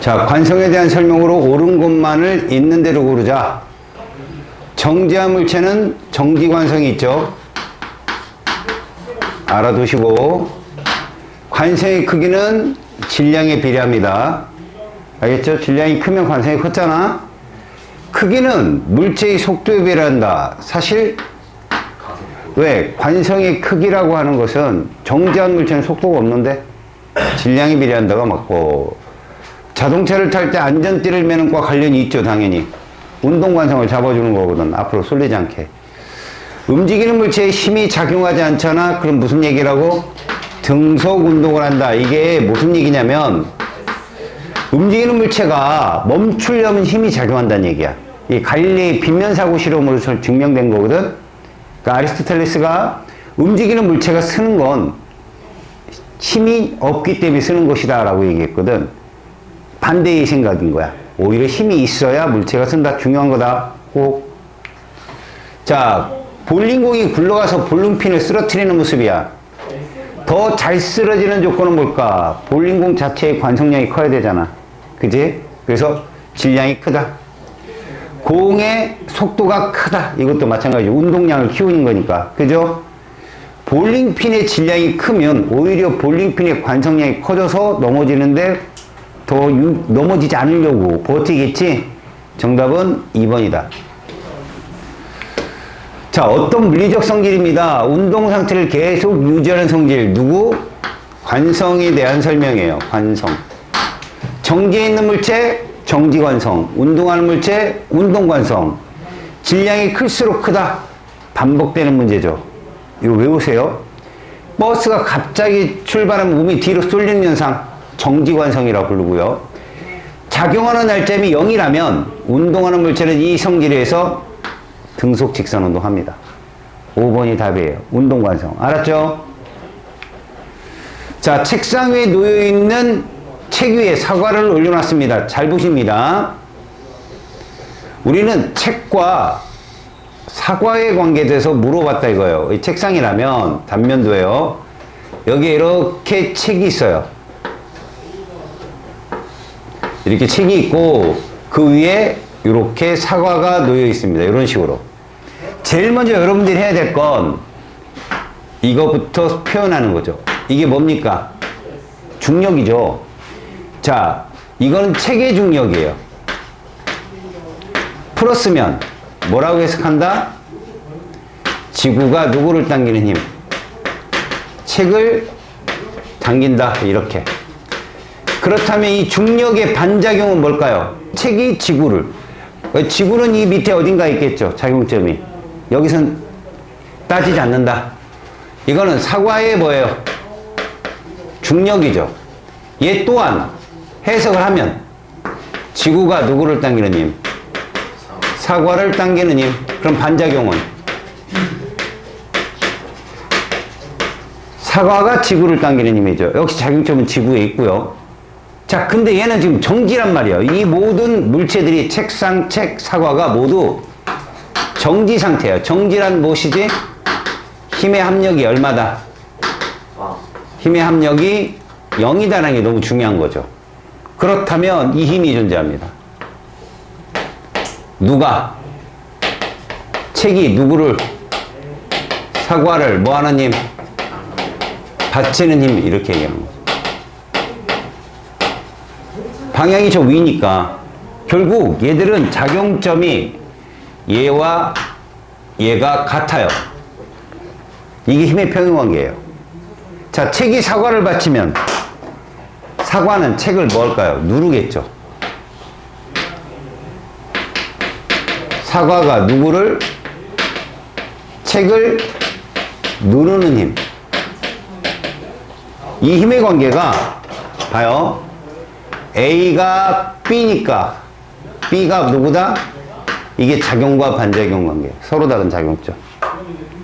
자, 관성에 대한 설명으로 옳은 것만을 있는 대로 고르자. 정지한 물체는 정지관성이 있죠. 알아두시고, 관성의 크기는 질량에 비례합니다. 알겠죠? 질량이 크면 관성이 컸잖아. 크기는 물체의 속도에 비례한다. 사실 왜? 관성의 크기라고 하는 것은 정지한 물체는 속도가 없는데 질량이 비례한다가 맞고, 자동차를 탈 때 안전띠를 매는 것과 관련이 있죠. 당연히 운동관성을 잡아주는 거거든. 앞으로 쏠리지 않게. 움직이는 물체에 힘이 작용하지 않잖아. 그럼 무슨 얘기라고? 등속 운동을 한다. 이게 무슨 얘기냐면, 움직이는 물체가 멈추려면 힘이 작용한다는 얘기야. 이 갈릴레이 빗면사고 실험으로 증명된 거거든. 그러니까 아리스토텔레스가 움직이는 물체가 쓰는 건 힘이 없기 때문에 쓰는 것이다 라고 얘기했거든. 반대의 생각인 거야. 오히려 힘이 있어야 물체가 쓴다. 중요한 거다. 꼭. 자, 볼링공이 굴러가서 볼링핀을 쓰러뜨리는 모습이야. 더 잘 쓰러지는 조건은 뭘까? 볼링공 자체의 관성량이 커야 되잖아. 그지? 그래서 질량이 크다. 공의 속도가 크다. 이것도 마찬가지죠. 운동량을 키우는 거니까. 그죠? 볼링핀의 질량이 크면 오히려 볼링핀의 관성량이 커져서 넘어지는데 더 넘어지지 않으려고 버티겠지? 정답은 2번이다. 자, 어떤 물리적 성질입니다. 운동 상태를 계속 유지하는 성질. 누구? 관성에 대한 설명이에요. 관성. 정지해 있는 물체, 정지관성. 운동하는 물체, 운동관성. 질량이 클수록 크다. 반복되는 문제죠. 이거 외우세요. 버스가 갑자기 출발하면 몸이 뒤로 쏠리는 현상, 정지관성이라고 부르고요. 작용하는 날짜임이 0이라면 운동하는 물체는 이 성질에서 등속 직선 운동합니다. 5번이 답이에요. 운동관성. 알았죠? 자, 책상 위에 놓여있는 책 위에 사과를 올려놨습니다. 잘 보십니다. 우리는 책과 사과의 관계에 대해서 물어봤다 이거예요. 이 책상이라면 단면도예요. 여기에 이렇게 책이 있어요. 이렇게 책이 있고 그 위에 이렇게 사과가 놓여 있습니다. 이런 식으로. 제일 먼저 여러분들이 해야 될 건 이거부터 표현하는 거죠. 이게 뭡니까? 중력이죠. 자, 이거는 책의 중력이에요. 풀었으면 뭐라고 해석한다? 지구가 누구를 당기는 힘? 책을 당긴다. 이렇게. 그렇다면 이 중력의 반작용은 뭘까요? 책이 지구를. 지구는 이 밑에 어딘가 있겠죠. 작용점이. 여기선 따지지 않는다. 이거는 사과의 뭐예요? 중력이죠. 얘 또한 해석을 하면 지구가 누구를 당기는 힘? 사과를 당기는 힘. 그럼 반작용은? 사과가 지구를 당기는 힘이죠. 역시 작용점은 지구에 있고요. 자, 근데 얘는 지금 정지란 말이에요. 이 모든 물체들이 책상, 책, 사과가 모두 정지 상태예요. 정지란 무엇이지? 힘의 합력이 얼마다? 힘의 합력이 0이다라는 게 너무 중요한 거죠. 그렇다면 이 힘이 존재합니다. 누가? 책이 누구를? 사과를 뭐 하는 힘? 받치는 힘. 이렇게 얘기하는 거죠. 방향이 저 위니까 결국 얘들은 작용점이 얘와 얘가 같아요. 이게 힘의 평행관계예요. 자, 책이 사과를 받치면 사과는 책을 뭐 할까요? 누르겠죠. 사과가 누구를? 책을 누르는 힘. 이 힘의 관계가 봐요. A가 B니까 B가 누구다? 이게 작용과 반작용 관계. 서로 다른 작용점.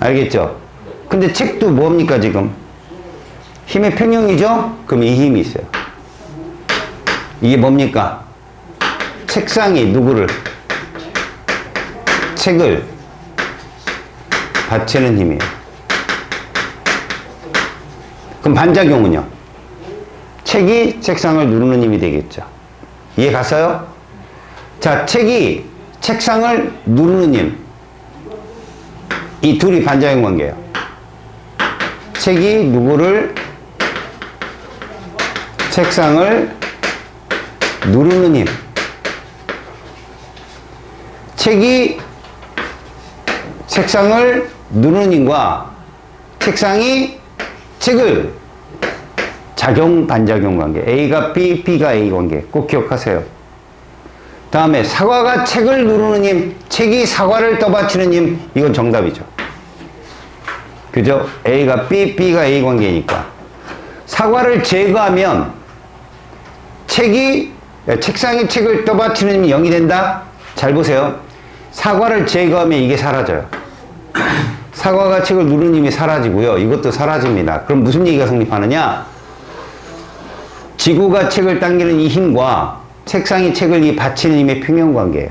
알겠죠? 근데 책도 뭡니까 지금? 힘의 평형이죠? 그럼 이 힘이 있어요. 이게 뭡니까? 책상이 누구를? 책을 받치는 힘이에요. 그럼 반작용은요? 책이 책상을 누르는 힘이 되겠죠. 이해 갔어요? 자, 책이 책상을 누르는 힘. 이 둘이 반작용 관계예요. 책이 누구를 책상을 누르는 힘. 책이 책상을 누르는 힘과 책상이 책을 작용 반작용 관계. A가 B, B가 A 관계. 꼭 기억하세요. 다음에 사과가 책을 누르는 힘, 책이 사과를 떠받치는 힘. 이건 정답이죠. 그죠? A가 B, B가 A 관계니까. 사과를 제거하면 책상이 책을 떠받치는 힘이 0이 된다? 잘 보세요. 사과를 제거하면 이게 사라져요. 사과가 책을 누르는 힘이 사라지고요. 이것도 사라집니다. 그럼 무슨 얘기가 성립하느냐? 지구가 책을 당기는 이 힘과 책상이 책을 이 받치는 힘의 평형관계예요.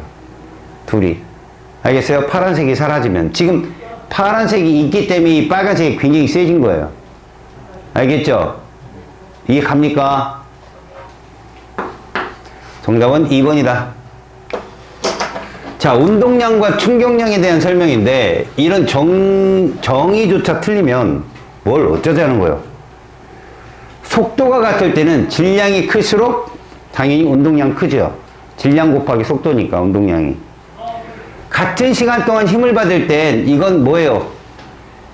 둘이. 알겠어요? 파란색이 사라지면. 지금 파란색이 있기 때문에 이 빨간색이 굉장히 세진 거예요. 알겠죠? 이해 갑니까? 정답은 2번이다. 자, 운동량과 충격량에 대한 설명인데 이런 정의조차 틀리면 뭘 어쩌자는 거예요. 속도가 같을 때는 질량이 클수록 당연히 운동량 크죠. 질량 곱하기 속도니까 운동량이. 같은 시간 동안 힘을 받을 땐 이건 뭐예요?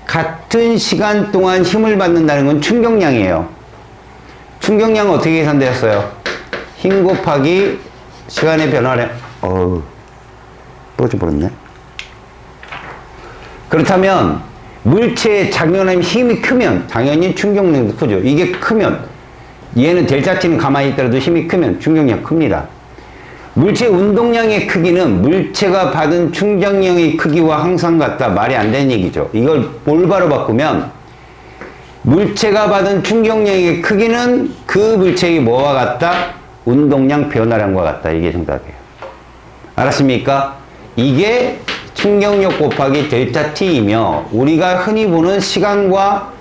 같은 시간 동안 힘을 받는다는 건 충격량이에요. 충격량은 어떻게 계산되었어요? 힘 곱하기 시간의 변화량. 떨어져버렸네. 그렇다면 물체에 작용하는 힘이 크면 당연히 충격량도 크죠. 이게 크면 얘는 델타 T는 가만히 있더라도 힘이 크면 충격량 큽니다. 물체 운동량의 크기는 물체가 받은 충격량의 크기와 항상 같다. 말이 안 되는 얘기죠. 이걸 올바로 바꾸면 물체가 받은 충격량의 크기는 그 물체의 뭐와 같다? 운동량 변화량과 같다. 이게 정답이에요. 알았습니까? 이게 충격력 곱하기 델타 T이며 우리가 흔히 보는 시간과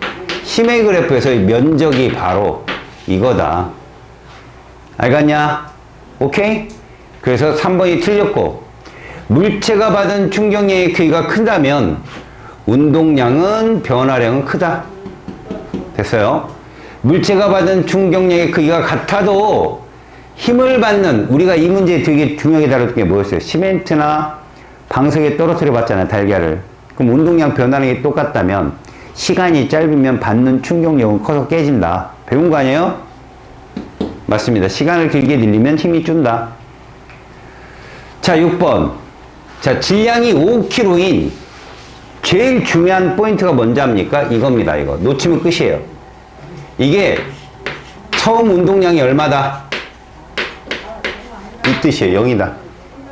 힘의 그래프에서의 면적이 바로 이거다. 알겠냐? 오케이? 그래서 3번이 틀렸고 물체가 받은 충격량의 크기가 큰다면 운동량은 변화량은 크다. 됐어요? 물체가 받은 충격량의 크기가 같아도 힘을 받는 우리가 이 문제 되게 중요하게 다뤘던 게 뭐였어요? 시멘트나 방석에 떨어뜨려 봤잖아요. 달걀을. 그럼 운동량 변화량이 똑같다면 시간이 짧으면 받는 충격력은 커서 깨진다. 배운 거 아니에요? 맞습니다. 시간을 길게 늘리면 힘이 준다. 자, 6번. 자, 질량이 5kg인 제일 중요한 포인트가 뭔지 압니까? 이겁니다. 이거. 놓치면 끝이에요. 이게 처음 운동량이 얼마다? 이 뜻이에요. 0이다.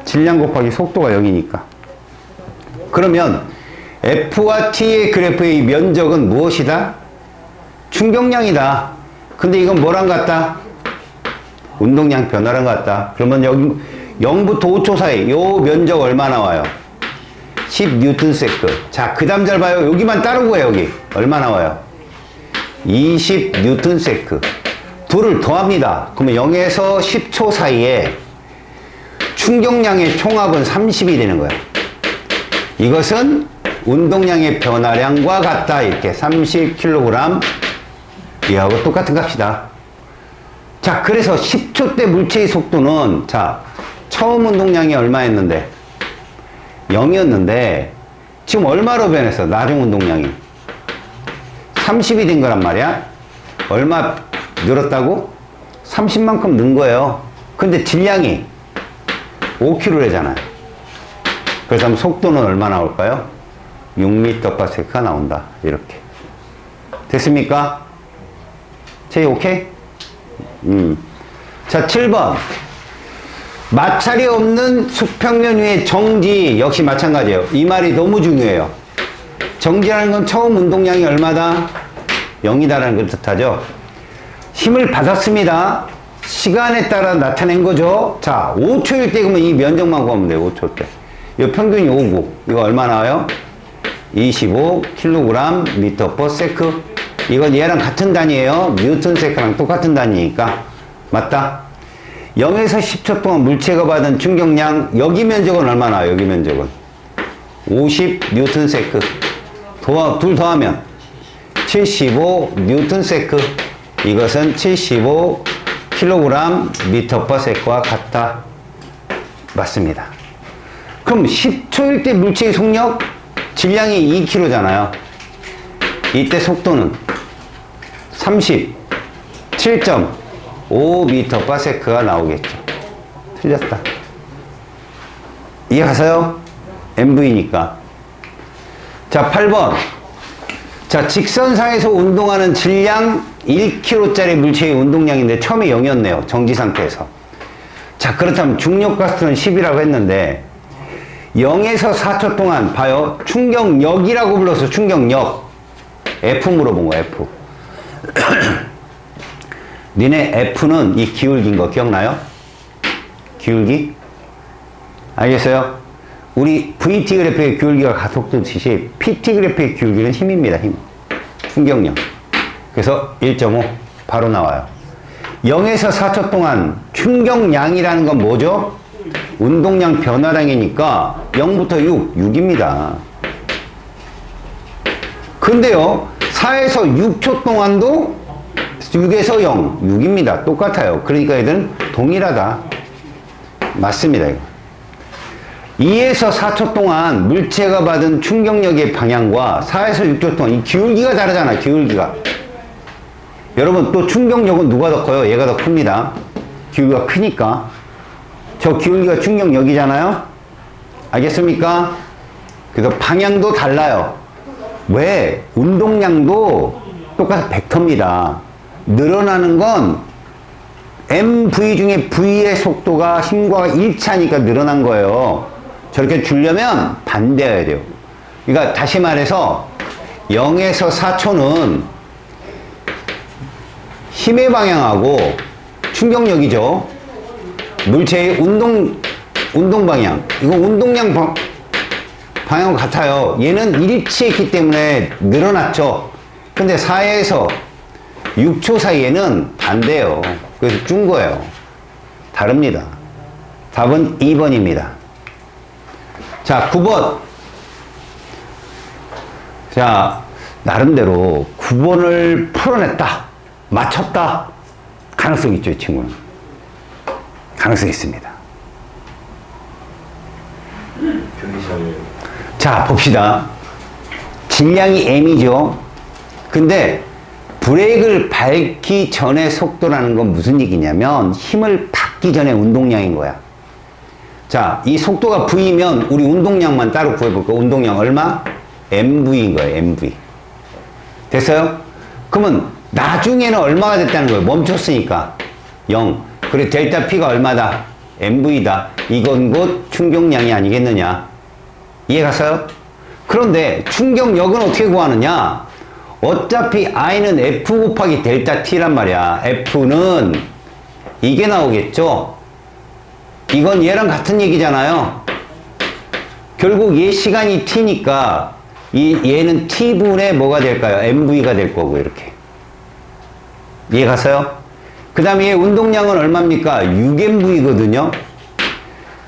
질량 곱하기 속도가 0이니까. 그러면 F와 T의 그래프의 면적은 무엇이다? 충격량이다. 근데 이건 뭐랑 같다? 운동량 변화랑 같다. 그러면 여기 0부터 5초 사이 요 면적 얼마 나와요? 10Nm. 자, 그 다음 잘 봐요. 여기만 따르고 해요. 여기 얼마 나와요? 20Nm. 둘을 더합니다. 그러면 0에서 10초 사이에 충격량의 총합은 30이 되는 거예요. 이것은 운동량의 변화량과 같다. 이렇게 30kg 이하고 똑같은 값이다. 자, 그래서 10초 때 물체의 속도는 자, 처음 운동량이 얼마였는데 0이었는데 지금 얼마로 변했어? 나중 운동량이 30이 된 거란 말이야. 얼마 늘었다고? 30만큼 는 거예요. 근데 질량이 5kg잖아요. 그래서 속도는 얼마 나올까요? 6m/s가 나온다. 이렇게. 됐습니까? 제 오케이? 자, 7번. 마찰이 없는 수평면 위의 정지 역시 마찬가지예요. 이 말이 너무 중요해요. 정지라는 건 처음 운동량이 얼마다? 0이다라는 걸 뜻하죠. 힘을 받았습니다. 시간에 따라 나타낸 거죠. 자, 5초일 때 그러면 이 면적만 구하면 돼요. 5초 때. 이 평균이 5고 이거 얼마 나와요? 25kg m/s. 이건 얘랑 같은 단위예요. 뉴턴 세크랑 똑같은 단위니까 맞다. 0에서 10초 동안 물체가 받은 충격량, 여기 면적은 얼마나? 여기 면적은 50 뉴턴 세크. 둘 더하면 75 뉴턴 세크. 이것은 75 킬로그램 미터 퍼 세크와 같다. 맞습니다. 그럼 10초일 때 물체의 속력, 질량이 2kg잖아요. 이때 속도는 37.5 미터 퍼 세크가 나오겠죠. 틀렸다. 이해가세요? MV니까. 자, 8번. 자, 직선상에서 운동하는 질량 1kg짜리 물체의 운동량인데 처음에 0이었네요. 정지 상태에서. 자, 그렇다면 중력가스는 10이라고 했는데 0에서 4초 동안 봐요. 충격력이라고 불러서 충격력. F 물어본 거야, F. 니네 F는 이 기울기인 거 기억나요? 기울기? 알겠어요? 우리 VT 그래프의 기울기가 가속도듯이 PT 그래프의 기울기는 힘입니다, 힘. 충격력. 그래서 1.5 바로 나와요. 0에서 4초 동안 충격량이라는 건 뭐죠? 운동량 변화량이니까 0부터 6, 6입니다. 근데요, 4에서 6초 동안도 6에서 0, 6입니다. 똑같아요. 그러니까 얘들은 동일하다. 맞습니다, 이거. 2에서 4초 동안 물체가 받은 충격력의 방향과 4에서 6초 동안 이 기울기가 다르잖아, 기울기가. 여러분, 또 충격력은 누가 더 커요? 얘가 더 큽니다. 기울기가 크니까. 저 기울기가 충격력이잖아요? 알겠습니까? 그래서 방향도 달라요. 왜? 운동량도 똑같아 벡터입니다. 늘어나는 건 mv 중에 v의 속도가 힘과 일치하니까 늘어난 거예요. 저렇게 주려면 반대해야 돼요. 그러니까 다시 말해서 0에서 4초는 힘의 방향하고 충격력이죠. 물체의 운동 방향. 이거 운동량 방향은 같아요. 얘는 일치했기 때문에 늘어났죠. 근데 4에서 6초 사이에는 반대예요. 그래서 준 거예요. 다릅니다. 답은 2번입니다. 자, 9번. 자, 나름대로 9번을 풀어냈다. 맞췄다. 가능성이 있죠, 이 친구는. 가능성이 있습니다. 자, 봅시다. 질량이 m이죠. 근데 브레이크를 밟기 전의 속도라는 건 무슨 얘기냐면 힘을 받기 전에 운동량인 거야. 자, 이 속도가 V면 우리 운동량만 따로 구해볼까? 운동량 얼마? MV인 거예요, MV. 됐어요? 그러면 나중에는 얼마가 됐다는 거예요? 멈췄으니까. 0. 그리고 델타 P가 얼마다? MV다. 이건 곧 충격량이 아니겠느냐? 이해갔어요? 그런데 충격력은 어떻게 구하느냐? 어차피 I는 F 곱하기 델타 T란 말이야. F는 이게 나오겠죠? 이건 얘랑 같은 얘기잖아요. 결국 얘 시간이 T니까 얘는 T분의 뭐가 될까요? MV가 될 거고 이렇게. 이해갔어요? 그 다음에 얘 운동량은 얼마입니까? 6MV거든요.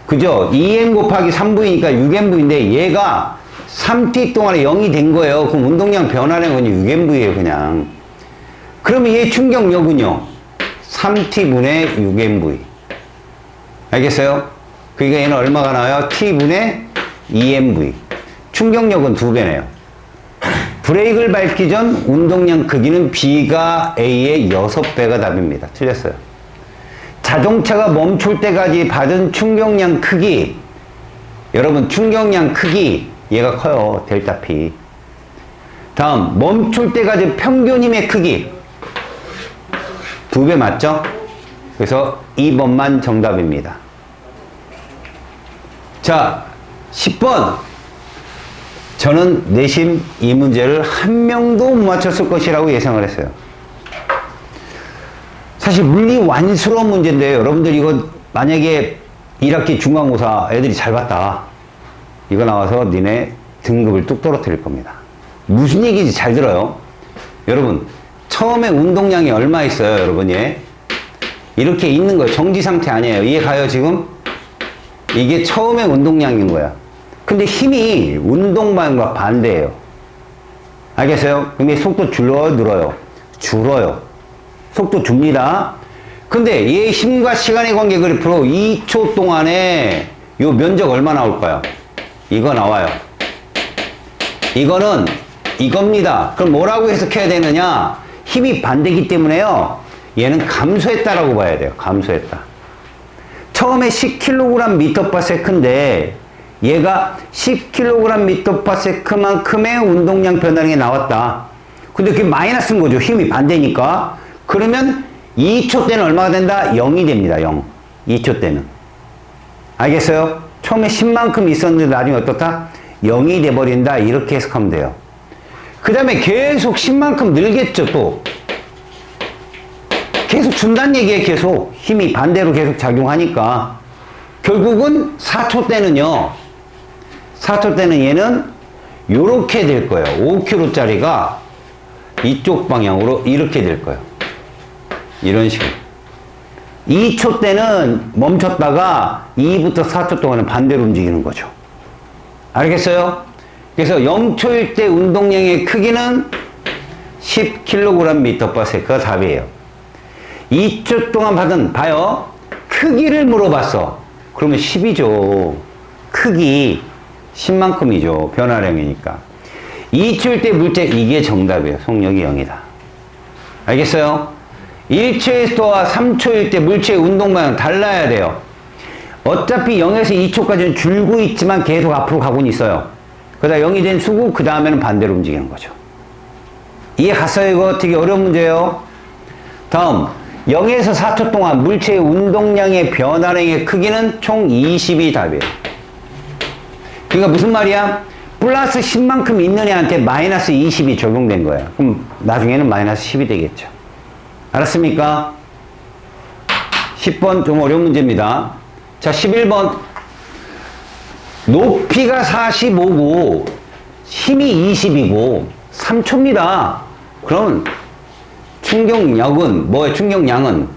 그죠? 2M 곱하기 3V니까 6MV인데 얘가 3t 동안에 0이 된 거예요. 그럼 운동량 변화량은 6MV예요, 그냥. 그러면 얘 충격력은요? 3t분의 6MV. 알겠어요? 그러니까 얘는 얼마가 나와요? t분의 2MV. 충격력은 2배네요. 브레이크를 밟기 전 운동량 크기는 B가 A의 6배가 답입니다. 틀렸어요. 자동차가 멈출 때까지 받은 충격량 크기. 여러분, 충격량 크기. 얘가 커요. 델타 P. 다음, 멈출 때까지 평균 힘의 크기. 2배 맞죠? 그래서 2번만 정답입니다. 자, 10번. 저는 내심 이 문제를 한 명도 못 맞췄을 것이라고 예상을 했어요. 사실 물리 완수로운 문제인데요. 여러분들 이거 만약에 1학기 중간고사 애들이 잘 봤다. 이거 나와서 니네 등급을 뚝 떨어뜨릴 겁니다. 무슨 얘기인지 잘 들어요. 여러분, 처음에 운동량이 얼마 있어요, 여러분? 얘 이렇게 있는 거예요. 정지 상태 아니에요. 이해 가요, 지금? 이게 처음에 운동량인 거야. 근데 힘이 운동 방향과 반대예요. 알겠어요? 그럼 이 속도 줄어요, 늘어요? 줄어요. 속도 줍니다. 근데 얘 힘과 시간의 관계 그래프로 2초 동안에 요 면적 얼마 나올까요? 이거 나와요. 이거는 이겁니다. 그럼 뭐라고 해석해야 되느냐? 힘이 반대이기 때문에요. 얘는 감소했다라고 봐야 돼요. 감소했다. 처음에 10kg/m인데 얘가 10kg/m만큼의 운동량 변화량이 나왔다. 근데 그게 마이너스인 거죠. 힘이 반대니까. 그러면 2초 때는 얼마가 된다? 0이 됩니다. 0. 2초 때는. 알겠어요? 처음에 10만큼 있었는데 나중에 어떻다? 0이 돼버린다. 이렇게 해석하면 돼요. 그 다음에 계속 10만큼 늘겠죠, 또. 계속 준다는 얘기예요, 계속. 힘이 반대로 계속 작용하니까. 결국은 4초 때는요, 4초 때는 얘는 요렇게 될 거예요. 5kg짜리가 이쪽 방향으로 이렇게 될 거예요. 이런 식으로. 2초 때는 멈췄다가 2부터 4초 동안은 반대로 움직이는 거죠. 알겠어요? 그래서 0초일 때 운동량의 크기는 10kg/m가 답이에요. 2초 동안 받은, 봐요. 크기를 물어봤어. 그러면 10이죠. 크기 10만큼이죠. 변화량이니까. 2초일 때 물체, 이게 정답이에요. 속력이 0이다. 알겠어요? 1초에서와 3초일 때 물체의 운동 방향 달라야 돼요. 어차피 0에서 2초까지는 줄고 있지만 계속 앞으로 가고는 있어요. 그러다 0이 된 수고, 그 다음에는 반대로 움직이는 거죠. 이해 갔어요? 이거 되게 어려운 문제예요. 다음, 0에서 4초 동안 물체의 운동량의 변화량의 크기는 총 20이 답이에요. 그러니까 무슨 말이야? 플러스 10만큼 있는 애한테 마이너스 20이 적용된 거예요. 그럼 나중에는 마이너스 10이 되겠죠. 알았습니까? 10번 좀 어려운 문제입니다. 자, 11번. 높이가 45고 힘이 20이고 3초입니다. 그럼 충격력은 뭐예요? 충격량은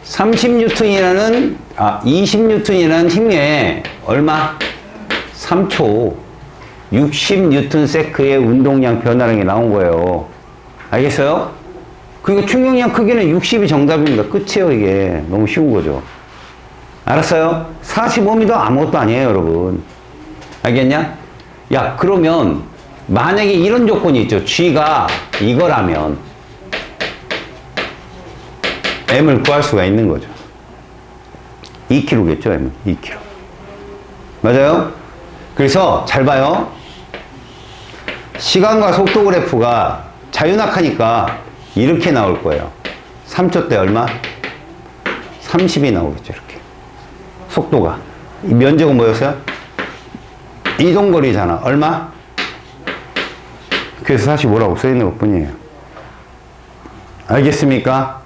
30N이라는 20N이라는 힘에 얼마? 3초 60N의 운동량 변화량이 나온 거예요. 알겠어요? 그리고 충격량 크기는 60이 정답입니다. 끝이에요. 이게 너무 쉬운 거죠. 알았어요? 45m 아무것도 아니에요, 여러분. 알겠냐? 야, 그러면 만약에 이런 조건이 있죠. G가 이거라면 M을 구할 수가 있는 거죠. 2kg겠죠, M은. 2kg. 맞아요? 그래서 잘 봐요. 시간과 속도 그래프가 자유낙하니까 이렇게 나올 거예요. 3초 때 얼마? 30이 나오겠죠, 이렇게. 속도가. 이 면적은 뭐였어요? 이동거리잖아. 얼마? 그래서 사실 뭐라고 써있는 것 뿐이에요. 알겠습니까?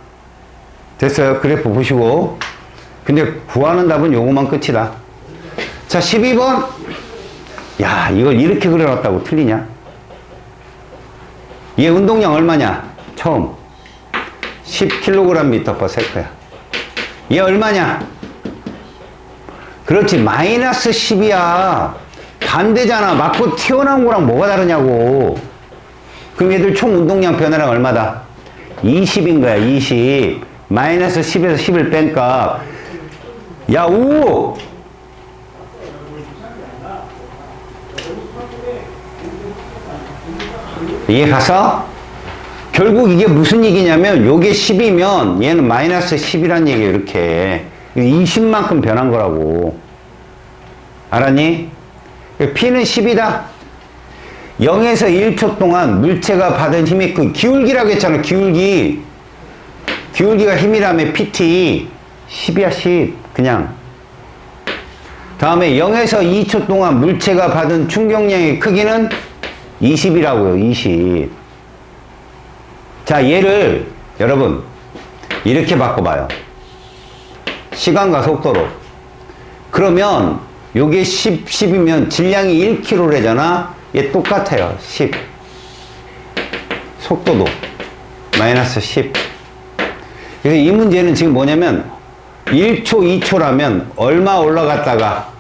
됐어요. 그래프 보시고. 근데 구하는 답은 요거만 끝이다. 자, 12번. 야, 이걸 이렇게 그려놨다고 틀리냐? 얘 운동량 얼마냐? 처음 10kg/m야. 얘 얼마냐? 그렇지, 마이너스 10이야. 반대잖아. 맞고 튀어나온 거랑 뭐가 다르냐고. 그럼 얘들 총 운동량 변화량 얼마다? 20인 거야. 20. 마이너스 10에서 10을 뺀값. 야, 5! 이해 갔어? 결국 이게 무슨 얘기냐면 요게 10이면 얘는 마이너스 10이란 얘기예요. 이렇게 20만큼 변한 거라고. 알았니? P는 10이다. 0에서 1초 동안 물체가 받은 힘의 그 기울기라고 했잖아. 기울기. 기울기가 힘이라며 PT 10이야. 10 그냥. 다음에 0에서 2초 동안 물체가 받은 충격량의 크기는 20이라고요. 20. 자, 얘를 여러분 이렇게 바꿔봐요. 시간과 속도로. 그러면 요게 10이면 질량이 1kg래잖아. 얘 똑같아요. 10. 속도도 마이너스 10. 그래서 이 문제는 지금 뭐냐면 1초, 2초라면 얼마 올라갔다가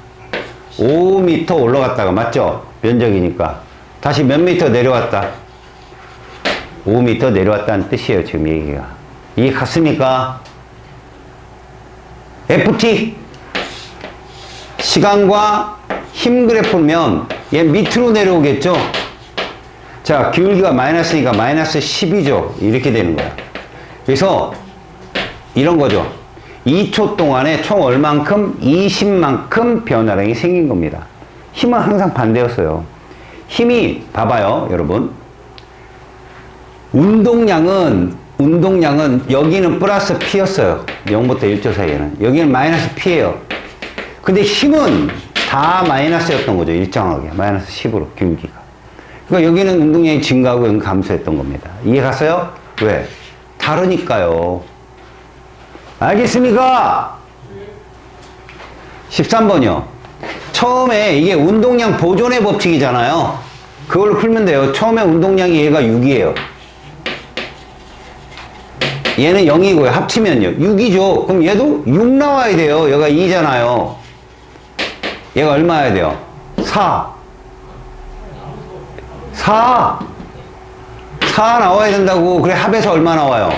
5m 올라갔다가 맞죠? 면적이니까 다시 몇 미터 내려왔다 5m 내려왔다는 뜻이에요. 지금 얘기가 이해 갔습니까? FT 시간과 힘 그래프면 얘 밑으로 내려오겠죠? 자, 기울기가 마이너스니까 마이너스 10이죠. 이렇게 되는 거야. 그래서 이런 거죠. 2초 동안에 총 얼만큼? 20만큼 변화량이 생긴 겁니다. 힘은 항상 반대였어요. 힘이 봐봐요, 여러분. 운동량은 여기는 플러스 P였어요. 0부터 1초 사이에는. 여기는 마이너스 P예요. 근데 힘은 다 마이너스였던 거죠. 일정하게. 마이너스 10으로 기울기가. 그러니까 여기는 운동량이 증가하고 여기는 감소했던 겁니다. 이해 갔어요? 왜? 다르니까요. 알겠습니까? 13번이요. 처음에 이게 운동량 보존의 법칙이잖아요. 그걸로 풀면 돼요. 처음에 운동량이 얘가 6이에요. 얘는 0이고요. 합치면요. 6이죠. 그럼 얘도 6 나와야 돼요. 얘가 2잖아요. 얘가 얼마야 돼요? 4 나와야 된다고. 그래 합해서 얼마 나와요?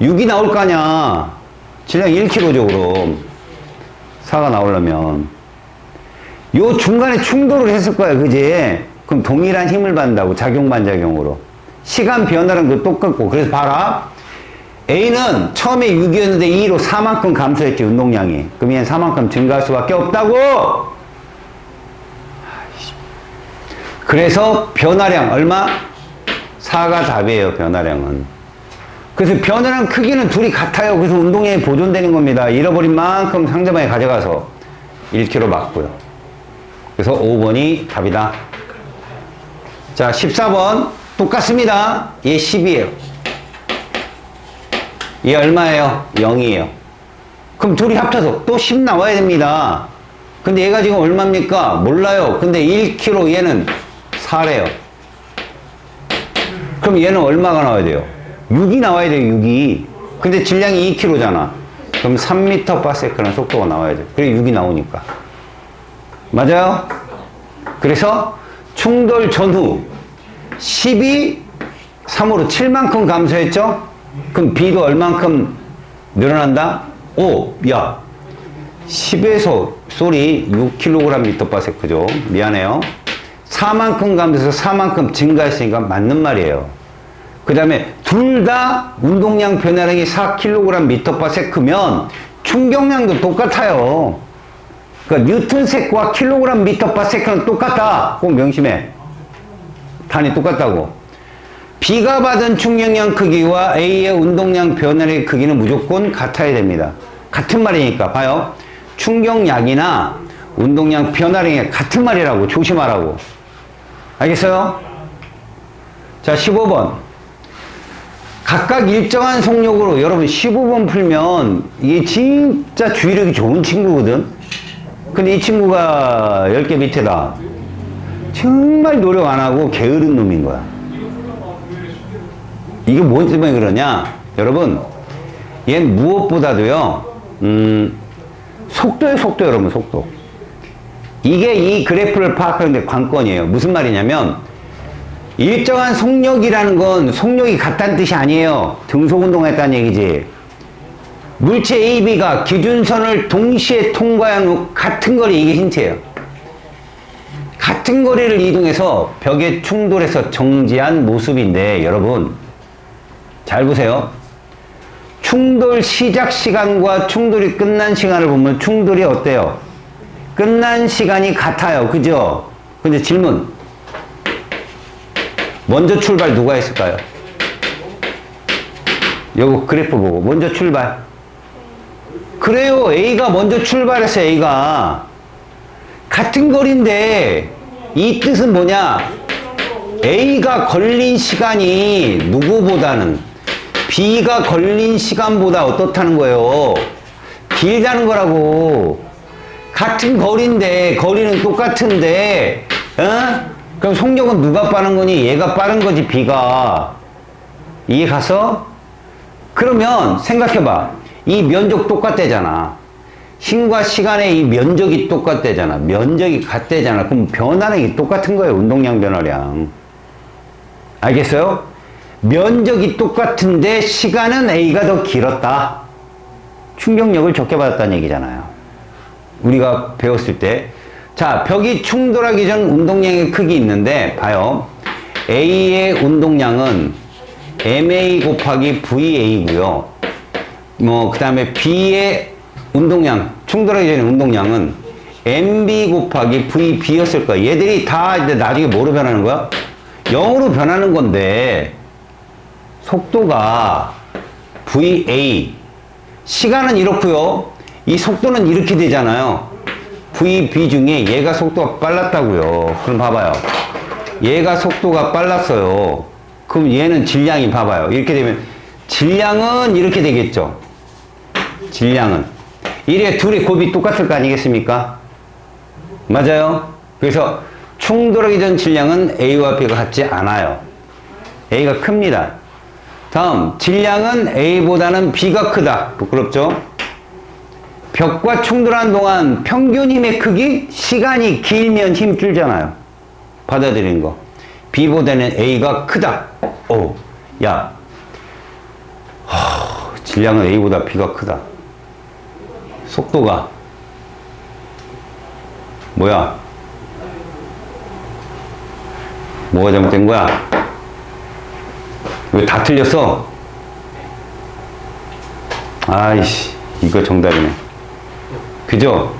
6이 나올 거 아니야. 질량 1kg죠 그럼. 4가 나오려면 요 중간에 충돌을 했을 거야. 그지? 그럼 동일한 힘을 받는다고. 작용 반작용으로. 시간 변화는 그 똑같고. 그래서 봐라. A는 처음에 6이었는데 2로 4만큼 감소했지 운동량이. 그럼 얘는 4만큼 증가할 수밖에 없다고. 그래서 변화량 얼마? 4가 답이에요. 변화량은. 그래서 변화량 크기는 둘이 같아요. 그래서 운동량이 보존되는 겁니다. 잃어버린 만큼 상대방이 가져가서 1kg 맞고요. 그래서 5번이 답이다. 자, 14번 똑같습니다. 얘 10이에요. 얘 얼마예요? 0이에요. 그럼 둘이 합쳐서 또 10 나와야 됩니다. 근데 얘가 지금 얼마입니까? 몰라요. 근데 1kg 얘는 4래요. 그럼 얘는 얼마가 나와야 돼요? 6이 나와야 돼요. 6이. 근데 질량이 2kg잖아. 그럼 3m/s라는 속도가 나와야 돼요. 그래 6이 나오니까. 맞아요? 그래서 충돌 전후 10이 3으로 7만큼 감소했죠? 그럼 B도 얼만큼 늘어난다? 5. 야 10에서 6kg/m죠. 미안해요. 4만큼 감소해서 4만큼 증가했으니까 맞는 말이에요. 그 다음에 둘 다 운동량 변화량이 4kg/m면 충격량도 똑같아요. 그러니까 뉴턴색과 kg/m는 똑같다. 꼭 명심해. 단위 똑같다고. B가 받은 충격량 크기와 A의 운동량 변화량의 크기는 무조건 같아야 됩니다. 같은 말이니까 봐요. 충격량이나 운동량 변화량이 같은 말이라고. 조심하라고. 알겠어요? 자, 15번. 각각 일정한 속력으로 여러분 15번 풀면 이게 진짜 주의력이 좋은 친구거든. 근데 이 친구가 10개 밑에다. 정말 노력 안 하고 게으른 놈인 거야. 이게 뭐 때문에 그러냐? 여러분, 얘는 무엇보다도요, 속도예요, 속도, 여러분, 속도. 이게 이 그래프를 파악하는 게 관건이에요. 무슨 말이냐면, 일정한 속력이라는 건 속력이 같다는 뜻이 아니에요. 등속운동했다는 얘기지. 물체 A, B가 기준선을 동시에 통과한 후 같은 거리, 이게 힌트예요. 같은 거리를 이동해서 벽에 충돌해서 정지한 모습인데, 여러분, 잘 보세요. 충돌 시작 시간과 충돌이 끝난 시간을 보면 충돌이 어때요? 끝난 시간이 같아요. 그죠? 근데 질문. 먼저 출발 누가 했을까요? 요거 그래프 보고 먼저 출발. 그래요. A가 먼저 출발했어요. A가. 같은 거리인데 이 뜻은 뭐냐? A가 걸린 시간이 누구보다는 B가 걸린 시간보다 어떻다는 거예요? 길다는 거라고. 같은 거리인데 거리는 똑같은데 그럼 속력은 누가 빠른 거니? 얘가 빠른 거지. B가. 이해 가서? 그러면 생각해봐. 이 면적 똑같대잖아. 힘과 시간의 이 면적이 똑같대잖아. 면적이 같대잖아. 그럼 변화량이 똑같은 거예요. 운동량 변화량. 알겠어요? 면적이 똑같은데 시간은 A가 더 길었다. 충격력을 적게 받았다는 얘기잖아요. 우리가 배웠을 때. 자, 벽이 충돌하기 전 운동량의 크기 있는데 봐요. A의 운동량은 MA 곱하기 VA고요. 그 다음에 B의 운동량, 충돌하기 전에 운동량은 MB 곱하기 VB였을 거야. 얘들이 다 이제 나중에 뭐로 변하는 거야? 0으로 변하는 건데, 속도가 VA, 시간은 이렇고요. 이 속도는 이렇게 되잖아요. VB 중에 얘가 속도가 빨랐다고요. 그럼 봐봐요. 얘가 속도가 빨랐어요. 그럼 얘는 질량이 봐봐요. 이렇게 되면 질량은 이렇게 되겠죠. 질량은. 이래 둘의 곱이 똑같을 거 아니겠습니까? 맞아요? 그래서 충돌하기 전 질량은 A와 B가 같지 않아요. A가 큽니다. 다음, 질량은 A보다는 B가 크다. 부끄럽죠? 벽과 충돌하는 동안 평균 힘의 크기, 시간이 길면 힘 줄잖아요. 받아들이는 거. B보다는 A가 크다. 오, 야. 질량은 A보다 B가 크다. 속도가 뭐야? 뭐가 잘못된 거야? 왜 다 틀렸어? 아이씨, 이거 정답이네. 그죠?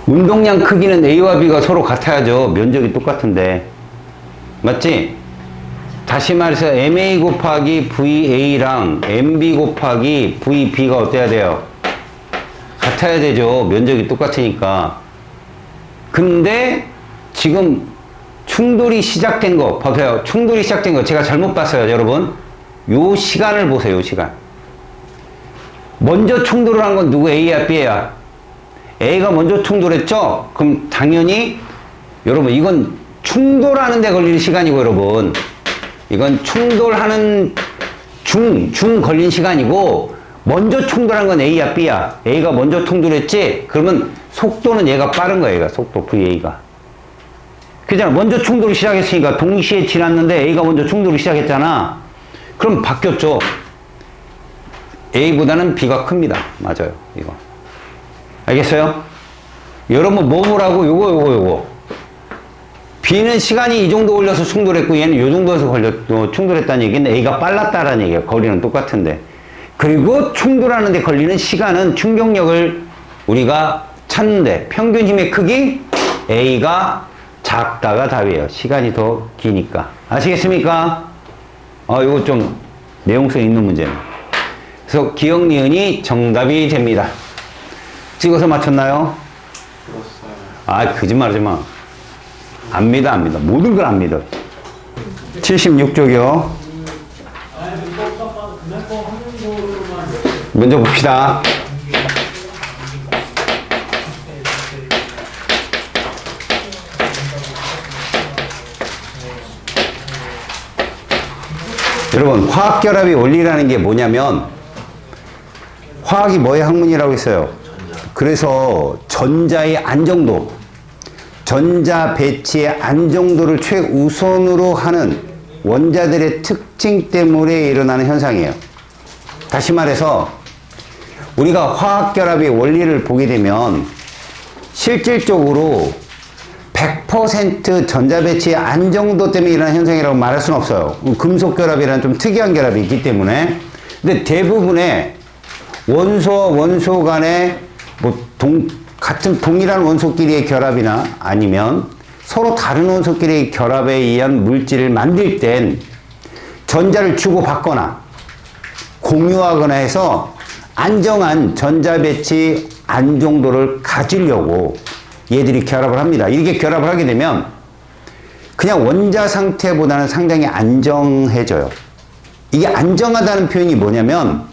운동량 크기는 A와 B가 서로 같아야죠. 면적이 똑같은데. 맞지? 다시 말해서 MA 곱하기 VA랑 MB 곱하기 VB가 어때야 돼요? 같아야 되죠. 면적이 똑같으니까. 근데 지금 충돌이 시작된 거 봐봐요. 충돌이 시작된 거 제가 잘못 봤어요, 여러분. 요 시간을 보세요. 요 시간. 먼저 충돌을 한 건 누구? A야 B야? A가 먼저 충돌했죠? 그럼 당연히 여러분 이건 충돌하는 데 걸리는 시간이고 여러분 이건 충돌하는 중 걸린 시간이고 먼저 충돌한 건 A야 B야? A가 먼저 충돌했지? 그러면 속도는 얘가 빠른 거야. 얘가 속도 VA가. 그잖아. 먼저 충돌을 시작했으니까 동시에 지났는데 A가 먼저 충돌을 시작했잖아. 그럼 바뀌었죠. A보다는 B가 큽니다. 맞아요. 이거. 알겠어요? 여러분 뭐 보라고? 요거. B는 시간이 이 정도 걸려서 충돌했고 얘는 요 정도에서 충돌했다는 얘기는 A가 빨랐다라는 얘기예요. 거리는 똑같은데. 그리고 충돌하는데 걸리는 시간은 충격력을 우리가 찾는데 평균 힘의 크기 A가 작다가 답이에요. 시간이 더 기니까. 아시겠습니까? 이거 좀 내용성 있는 문제네. 그래서 기억 니은이 정답이 됩니다. 찍어서 맞췄나요? 그렇어요. 거짓말하지 마. 압니다. 모든 걸 압니다. 76쪽이요. 먼저 봅시다. 여러분, 화학결합의 원리라는 게 뭐냐면 화학이 뭐의 학문이라고 했어요? 그래서 전자의 안정도, 전자 배치의 안정도를 최우선으로 하는 원자들의 특징 때문에 일어나는 현상이에요. 다시 말해서 우리가 화학결합의 원리를 보게 되면 실질적으로 100% 전자 배치의 안정도 때문에 일어나는 현상이라고 말할 수는 없어요. 금속결합이라는 좀 특이한 결합이 있기 때문에. 근데 대부분의 원소와 원소 간의 같은 동일한 원소끼리의 결합이나 아니면 서로 다른 원소끼리의 결합에 의한 물질을 만들 땐 전자를 주고받거나 공유하거나 해서 안정한 전자 배치 안정도를 가지려고 얘들이 결합을 합니다. 이렇게 결합을 하게 되면 그냥 원자 상태보다는 상당히 안정해져요. 이게 안정하다는 표현이 뭐냐면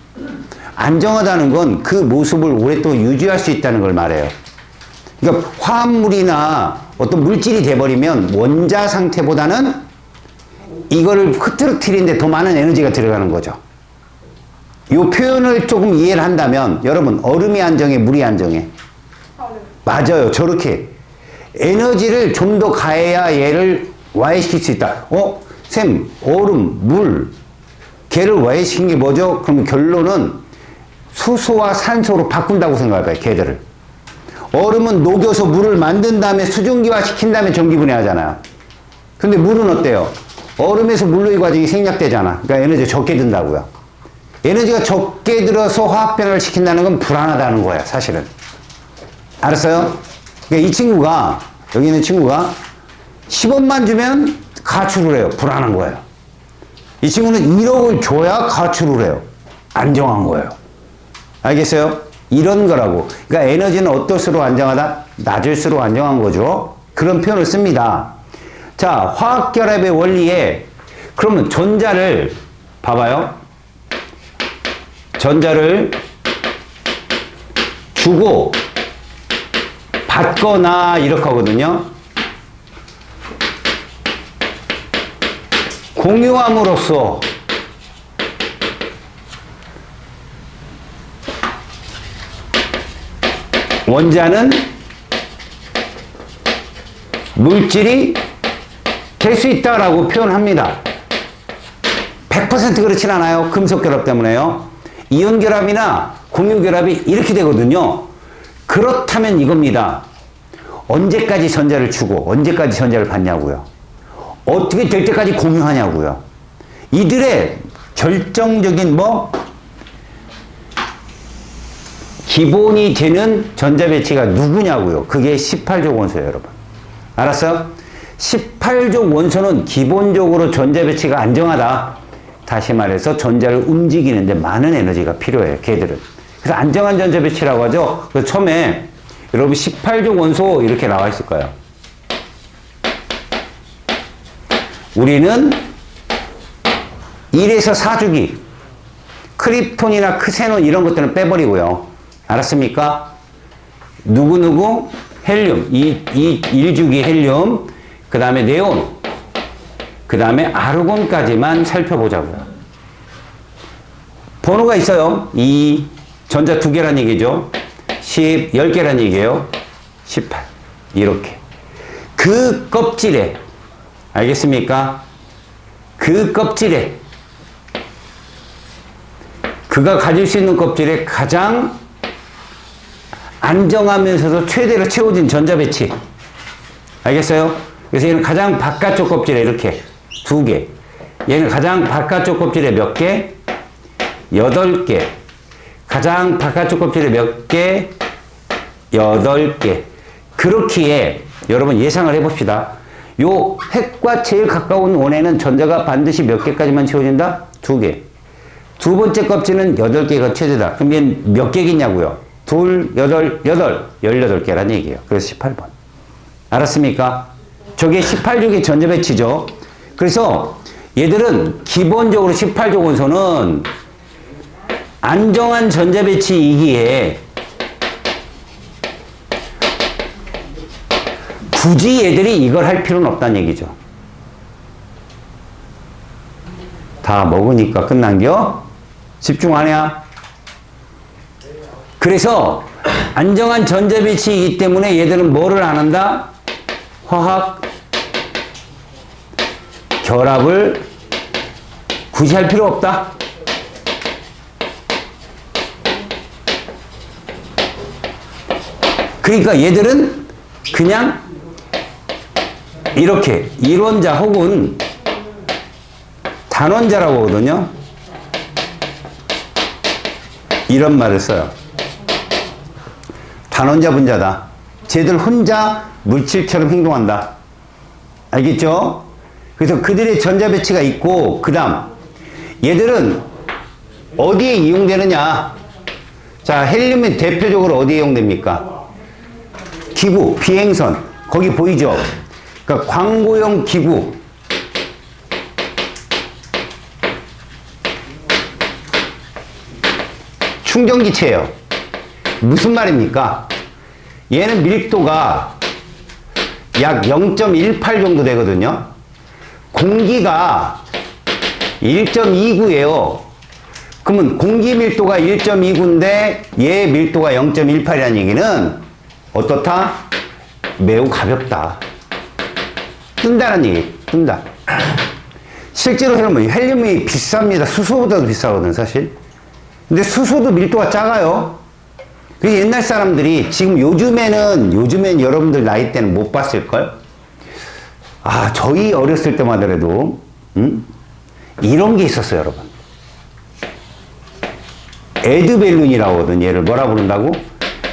안정하다는 건 그 모습을 오랫동안 유지할 수 있다는 걸 말해요. 그러니까 화합물이나 어떤 물질이 돼버리면 원자 상태보다는 이거를 흐트러뜨리는데 더 많은 에너지가 들어가는 거죠. 요 표현을 조금 이해를 한다면 여러분 얼음이 안정해 물이 안정해? 맞아요. 저렇게 에너지를 좀 더 가해야 얘를 와해시킬 수 있다. 쌤 얼음 물 걔를 와해시킨 게 뭐죠? 그럼 결론은 수소와 산소로 바꾼다고 생각할까요? 걔들을. 얼음은 녹여서 물을 만든 다음에 수증기화 시킨 다음에 전기분해하잖아요. 근데 물은 어때요? 얼음에서 물로의 과정이 생략되잖아. 그러니까 에너지가 적게 든다고요. 에너지가 적게 들어서 화학 변화를 시킨다는 건 불안하다는 거야, 사실은. 알았어요? 그러니까 이 친구가, 여기 있는 친구가 10원만 주면 가출을 해요. 불안한 거예요. 이 친구는 1억을 줘야 가출을 해요. 안정한 거예요. 알겠어요? 이런 거라고. 그러니까 에너지는 어떨수록 안정하다? 낮을수록 안정한 거죠. 그런 표현을 씁니다. 자, 화학결합의 원리에 그러면 전자를 봐봐요. 전자를 주고 받거나 이렇게 하거든요. 공유함으로써 원자는 물질이 될 수 있다라고 표현합니다. 100% 그렇진 않아요. 금속 결합 때문에요. 이온 결합이나 공유 결합이 이렇게 되거든요. 그렇다면 이겁니다. 언제까지 전자를 주고 언제까지 전자를 받냐고요. 어떻게 될 때까지 공유하냐고요. 이들의 결정적인 기본이 되는 전자 배치가 누구냐고요. 그게 18족 원소예요, 여러분. 알았어요? 18족 원소는 기본적으로 전자 배치가 안정하다. 다시 말해서 전자를 움직이는데 많은 에너지가 필요해요, 걔들은. 그래서 안정한 전자 배치라고 하죠. 그래서 처음에 여러분 18족 원소 이렇게 나와 있을 거예요. 우리는 1에서 4주기 크립톤이나 크세논 이런 것들은 빼버리고요. 알았습니까? 누구누구 헬륨, 1주기 헬륨, 그 다음에 네온, 그 다음에 아르곤까지만 살펴보자고요. 번호가 있어요. 이 전자 2개란 얘기죠. 10, 10개란 얘기예요. 18 이렇게. 그 껍질에 알겠습니까? 그 껍질에 그가 가질 수 있는 껍질에 가장 안정하면서도 최대로 채워진 전자 배치. 알겠어요? 그래서 얘는 가장 바깥쪽 껍질에 이렇게 2개. 얘는 가장 바깥쪽 껍질에 몇 개? 8개. 가장 바깥쪽 껍질에 몇 개? 8개. 그렇기에 여러분 예상을 해봅시다. 요 핵과 제일 가까운 원에는 전자가 반드시 몇 개까지만 채워진다? 2개. 두 번째 껍질은 8개가 최대다. 그럼 얘는 몇 개겠냐고요? 2, 8, 18개란 얘기예요. 그래서 18번. 알았습니까? 저게 18족의 전자 배치죠. 그래서 얘들은 기본적으로 18족 원소는 안정한 전자 배치이기에 굳이 얘들이 이걸 할 필요는 없다는 얘기죠. 다 먹으니까 끝난겨? 집중하냐? 그래서 안정한 전자 배치이기 때문에 얘들은 뭐를 안 한다? 화학 결합을 굳이 할 필요 없다. 그러니까 얘들은 그냥 이렇게 일원자 혹은 단원자라고 하거든요. 이런 말을 써요. 단원자 분자다. 쟤들 혼자 물질처럼 행동한다. 알겠죠? 그래서 그들의 전자 배치가 있고, 그 다음 얘들은 어디에 이용되느냐? 자, 헬륨이 대표적으로 어디에 이용됩니까? 기구, 비행선. 거기 보이죠? 그러니까 광고용 기구. 충전기체예요. 무슨 말입니까? 얘는 밀도가 약 0.18 정도 되거든요. 공기가 1.29예요. 그러면 공기 밀도가 1.29인데 얘 밀도가 0.18이라는 얘기는 어떻다? 매우 가볍다. 뜬다는 얘기, 뜬다. 실제로 여러분, 헬륨이 비쌉니다. 수소보다도 비싸거든, 사실. 근데 수소도 밀도가 작아요. 그 옛날 사람들이 지금 요즘엔 여러분들 나이 때는 못 봤을걸? 아, 저희 어렸을 때만 하더라도, 이런 게 있었어요, 여러분. 에드벨룬이라고 하거든. 얘를 뭐라 부른다고?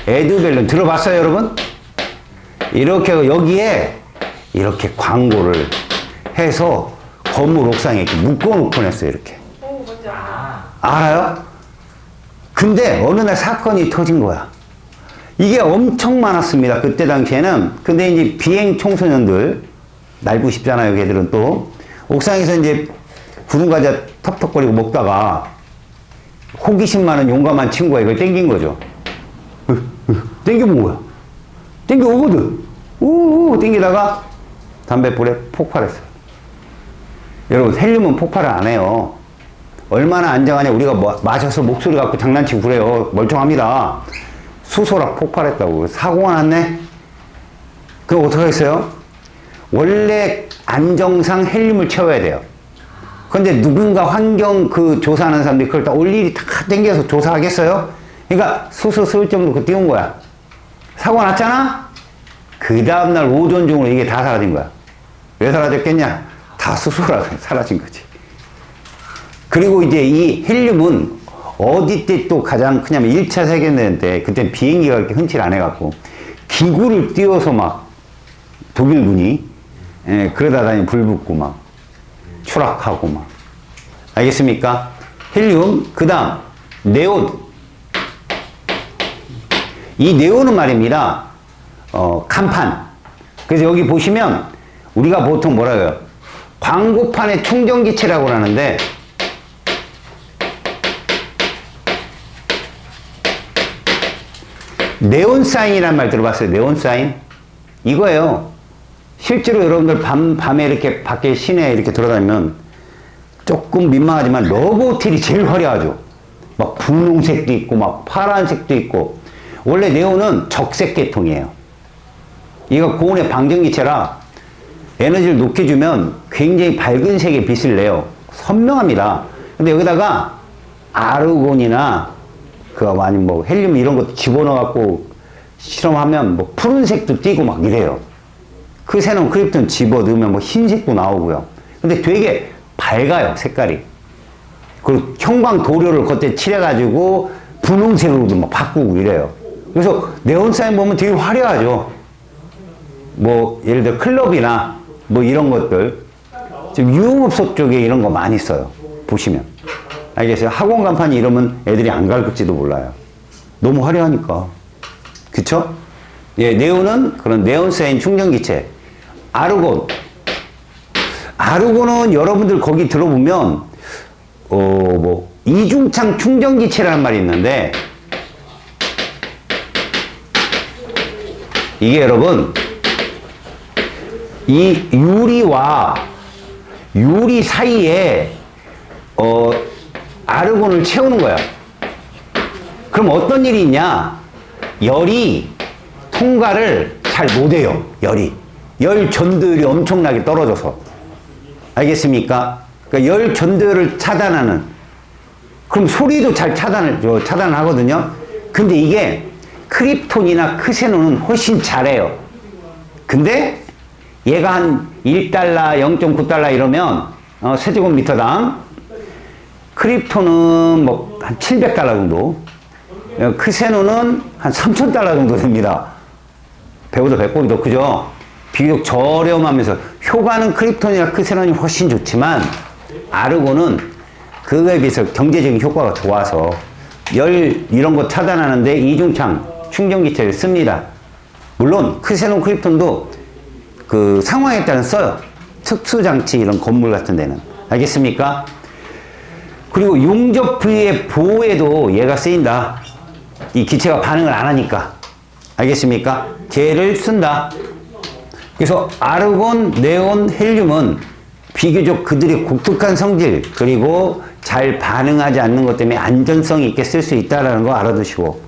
에드벨룬. 들어봤어요, 여러분? 이렇게, 여기에 이렇게 광고를 해서 건물 옥상에 이렇게 묶어놓곤 했어요, 이렇게. 뭔지 알아요. 알아요? 근데 어느 날 사건이 터진 거야. 이게 엄청 많았습니다. 그때 당시에는. 근데 이제 비행 청소년들, 날고 싶잖아요, 걔들은 또. 옥상에서 이제 구름과자 텁텁거리고 먹다가 호기심 많은 용감한 친구가 이걸 땡긴 거죠. 땡겨본 거야. 땡겨오거든. 오, 땡기다가 담뱃불에 폭발했어요. 여러분, 헬륨은 폭발을 안 해요. 얼마나 안정하냐. 우리가 마셔서 목소리 갖고 장난치고 그래요. 멀쩡합니다. 수소라 폭발했다고. 사고가 났네? 그럼 어떻게 하겠어요? 원래 안정상 헬륨을 채워야 돼요. 근데 누군가 환경 조사하는 사람들이 그걸 다 일일이 다 땡겨서 조사하겠어요? 그러니까 수소 슬점으로 그 띄운 거야. 사고가 났잖아? 그 다음날 오존 중으로 이게 다 사라진 거야. 왜 사라졌겠냐? 다 수소라서 사라진 거지. 그리고 이제 이 헬륨은 어디 때 또 가장 크냐면 1차 세계대전 때 그때 비행기가 그렇게 흔치 안 해갖고 기구를 띄워서 막 독일군이 그러다 다니 불 붙고 막 추락하고 막. 알겠습니까? 헬륨. 그 다음 네온. 이 네온은 말입니다. 간판. 그래서 여기 보시면 우리가 보통 뭐라 해요? 광고판의 충전기체라고 하는데 네온 사인이란 말 들어봤어요? 네온 사인? 이거예요. 실제로 여러분들 밤에 이렇게 밖에 시내에 이렇게 돌아다니면 조금 민망하지만 러브호텔이 제일 화려하죠. 막 분홍색도 있고 막 파란색도 있고. 원래 네온은 적색 계통이에요. 이거 고온의 방전기체라 에너지를 높게 주면 굉장히 밝은 색의 빛을 내요. 선명합니다. 근데 여기다가 아르곤이나 아니면 뭐 헬륨 이런 것도 집어넣어갖고 실험하면 뭐 푸른색도 띄고 막 이래요. 그 새로운 크립톤 집어넣으면 뭐 흰색도 나오고요. 근데 되게 밝아요, 색깔이. 그리고 형광 도료를 겉에 칠해가지고 분홍색으로도 막 바꾸고 이래요. 그래서 네온 사인 보면 되게 화려하죠. 뭐 예를 들어 클럽이나 뭐 이런 것들 지금 유흥업소 쪽에 이런 거 많이 써요. 보시면 알겠어요? 학원 간판이 이러면 애들이 안 갈을지도 몰라요. 너무 화려하니까. 그쵸? 예, 네온은 그런 네온사인 충전기체. 아르곤. 아르곤은 여러분들 거기 들어보면 뭐 이중창 충전기체라는 말이 있는데 이게 여러분 이 유리와 유리 사이에 아르곤을 채우는 거야. 그럼 어떤 일이 있냐? 열이 통과를 잘 못해요. 열 전도율이 엄청나게 떨어져서. 알겠습니까? 그러니까 열 전도율을 차단하는. 그럼 소리도 잘 차단을 하거든요. 근데 이게 크립톤이나 크세논은 훨씬 잘해요. 근데 얘가 한 1달러, 0.9달러 이러면 세제곱미터당 크립톤은 뭐 한 700달러 정도, 크세논은 한 3,000달러 정도 됩니다. 배보다 배꼽이 더 크죠? 비교적 저렴하면서 효과는 크립톤이나 크세논이 훨씬 좋지만 아르곤은 그거에 비해서 경제적인 효과가 좋아서 열 이런 거 차단하는데 이중창 충전기체를 씁니다. 물론 크세논 크립톤도 그 상황에 따라 써요. 특수장치 이런 건물 같은 데는. 알겠습니까? 그리고 용접 부위의 보호에도 얘가 쓰인다. 이 기체가 반응을 안 하니까. 알겠습니까? 걔를 쓴다. 그래서 아르곤, 네온, 헬륨은 비교적 그들의 독특한 성질 그리고 잘 반응하지 않는 것 때문에 안전성이 있게 쓸 수 있다는 거 알아두시고.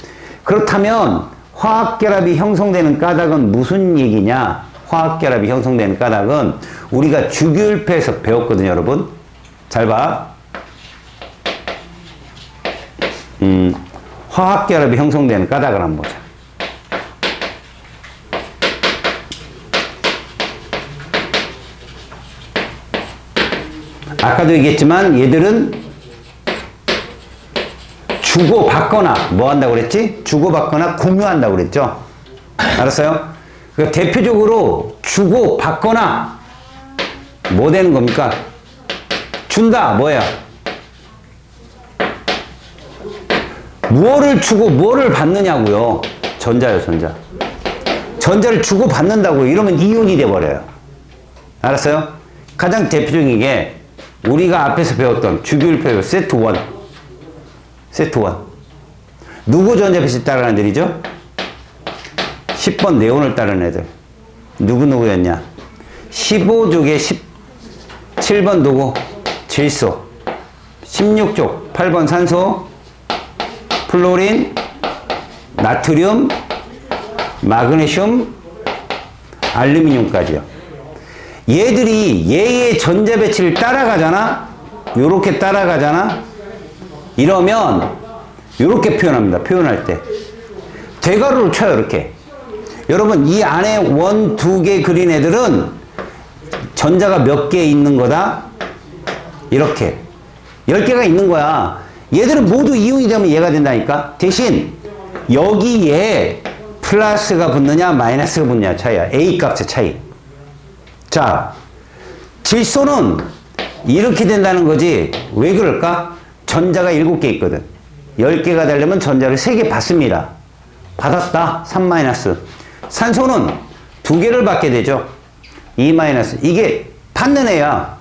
그렇다면 화학결합이 형성되는 까닭은 무슨 얘기냐? 화학결합이 형성되는 까닭은 우리가 주기율표에서 배웠거든요, 여러분. 잘 봐. 화학결합이 형성되는 까닭을 한번 보자. 아까도 얘기했지만 얘들은 주고받거나 뭐 한다고 그랬지? 주고받거나 공유한다고 그랬죠? 알았어요? 그러니까 대표적으로 주고받거나 뭐 되는 겁니까? 준다 뭐야? 무엇을 주고 무엇을 받느냐고요? 전자요, 전자. 전자를 주고받는다고요. 이러면 이온이 돼버려요. 알았어요? 가장 대표적인 게 우리가 앞에서 배웠던 주기율표 세트 1. 세트 1. 누구 전자배치 따르는 애들이죠? 10번 네온을 따르는 애들. 누구였냐? 15족에 17번 누구? 질소. 16족 8번 산소. 플로린, 나트륨, 마그네슘, 알루미늄까지요. 얘들이 얘의 전자 배치를 따라가잖아? 요렇게 따라가잖아? 이러면 요렇게 표현합니다. 표현할 때. 대괄호를 쳐요, 이렇게. 여러분, 이 안에 원, 두 개 그린 애들은 전자가 몇 개 있는 거다? 이렇게. 10개가 있는 거야. 얘들은 모두 이온이 되면 얘가 된다니까? 대신 여기에 플러스가 붙느냐 마이너스가 붙느냐 차이야. A 값의 차이. 자, 질소는 이렇게 된다는 거지. 왜 그럴까? 전자가 7개 있거든. 10개가 되려면 전자를 3개 받습니다. 받았다. 3 마이너스. 산소는 2개를 받게 되죠. 2 마이너스. 이게 받는 애야.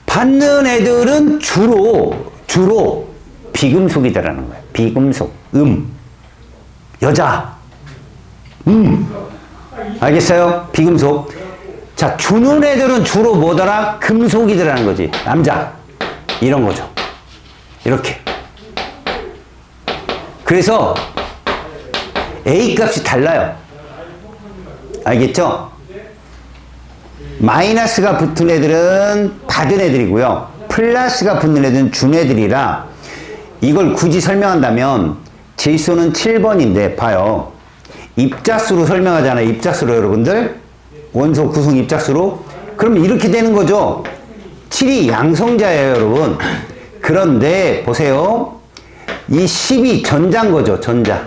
받는 애들은 주로 비금속이더라는 거야. 비금속. 여자. 알겠어요? 비금속. 자, 주는 애들은 주로 뭐더라? 금속이더라는 거지. 남자. 이런 거죠. 이렇게. 그래서 A 값이 달라요. 알겠죠? 마이너스가 붙은 애들은 받은 애들이고요. 플러스가 붙는 애들은 준 애들이라 이걸 굳이 설명한다면 질소는 7번인데 봐요. 입자수로 설명하잖아요. 입자수로 여러분들. 원소 구성 입자수로. 그럼 이렇게 되는 거죠. 7이 양성자예요, 여러분. 그런데 보세요. 이 10이 전자인 거죠. 전자.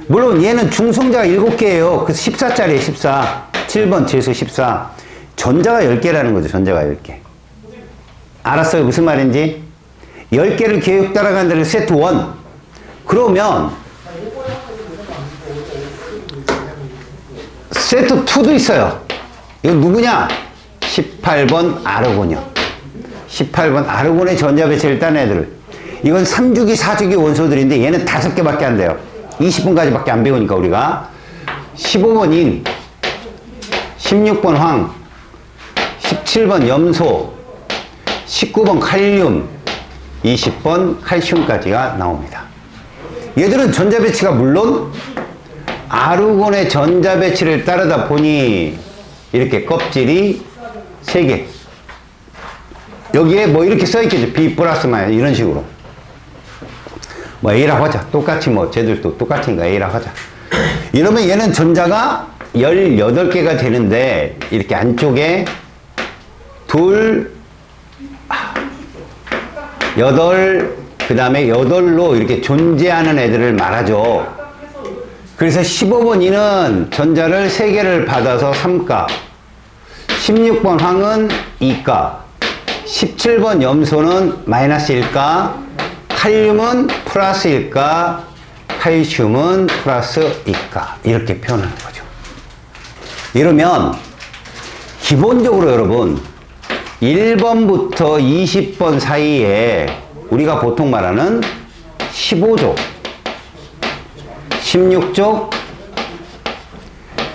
물론 얘는 중성자가 7개예요. 그래서 14짜리에 14. 7번 질소 14. 전자가 10개라는 거죠. 전자가 10개. 알았어요? 무슨 말인지? 10개를 계속 따라가는 데를 세트 1. 그러면 세트 2도 있어요. 이건 누구냐? 18번 아르곤이요. 18번 아르곤의 전자 배치를 딴 애들. 이건 3주기, 4주기 원소들인데 얘는 5개밖에 안 돼요. 20분까지밖에 안 배우니까 우리가. 15번 인, 16번 황, 17번 염소, 19번 칼륨, 20번 칼슘까지가 나옵니다. 얘들은 전자 배치가 물론 아르곤의 전자 배치를 따르다 보니 이렇게 껍질이 3개. 여기에 뭐 이렇게 써있겠죠. B 플러스 마이너스 이런 식으로. 뭐 A라고 하자. 똑같이 뭐 쟤들도 똑같으니까 A라고 하자. 이러면 얘는 전자가 18개가 되는데 이렇게 안쪽에 8, 그 다음에 8로 이렇게 존재하는 애들을 말하죠. 그래서 15번 이는 전자를 3개를 받아서 3가, 16번 황은 2가, 17번 염소는 마이너스 1가, 칼륨은 플러스 1가, 칼슘은 플러스 2가. 이렇게 표현하는 거죠. 이러면 기본적으로 여러분 1번부터 20번 사이에 우리가 보통 말하는 15족, 16족,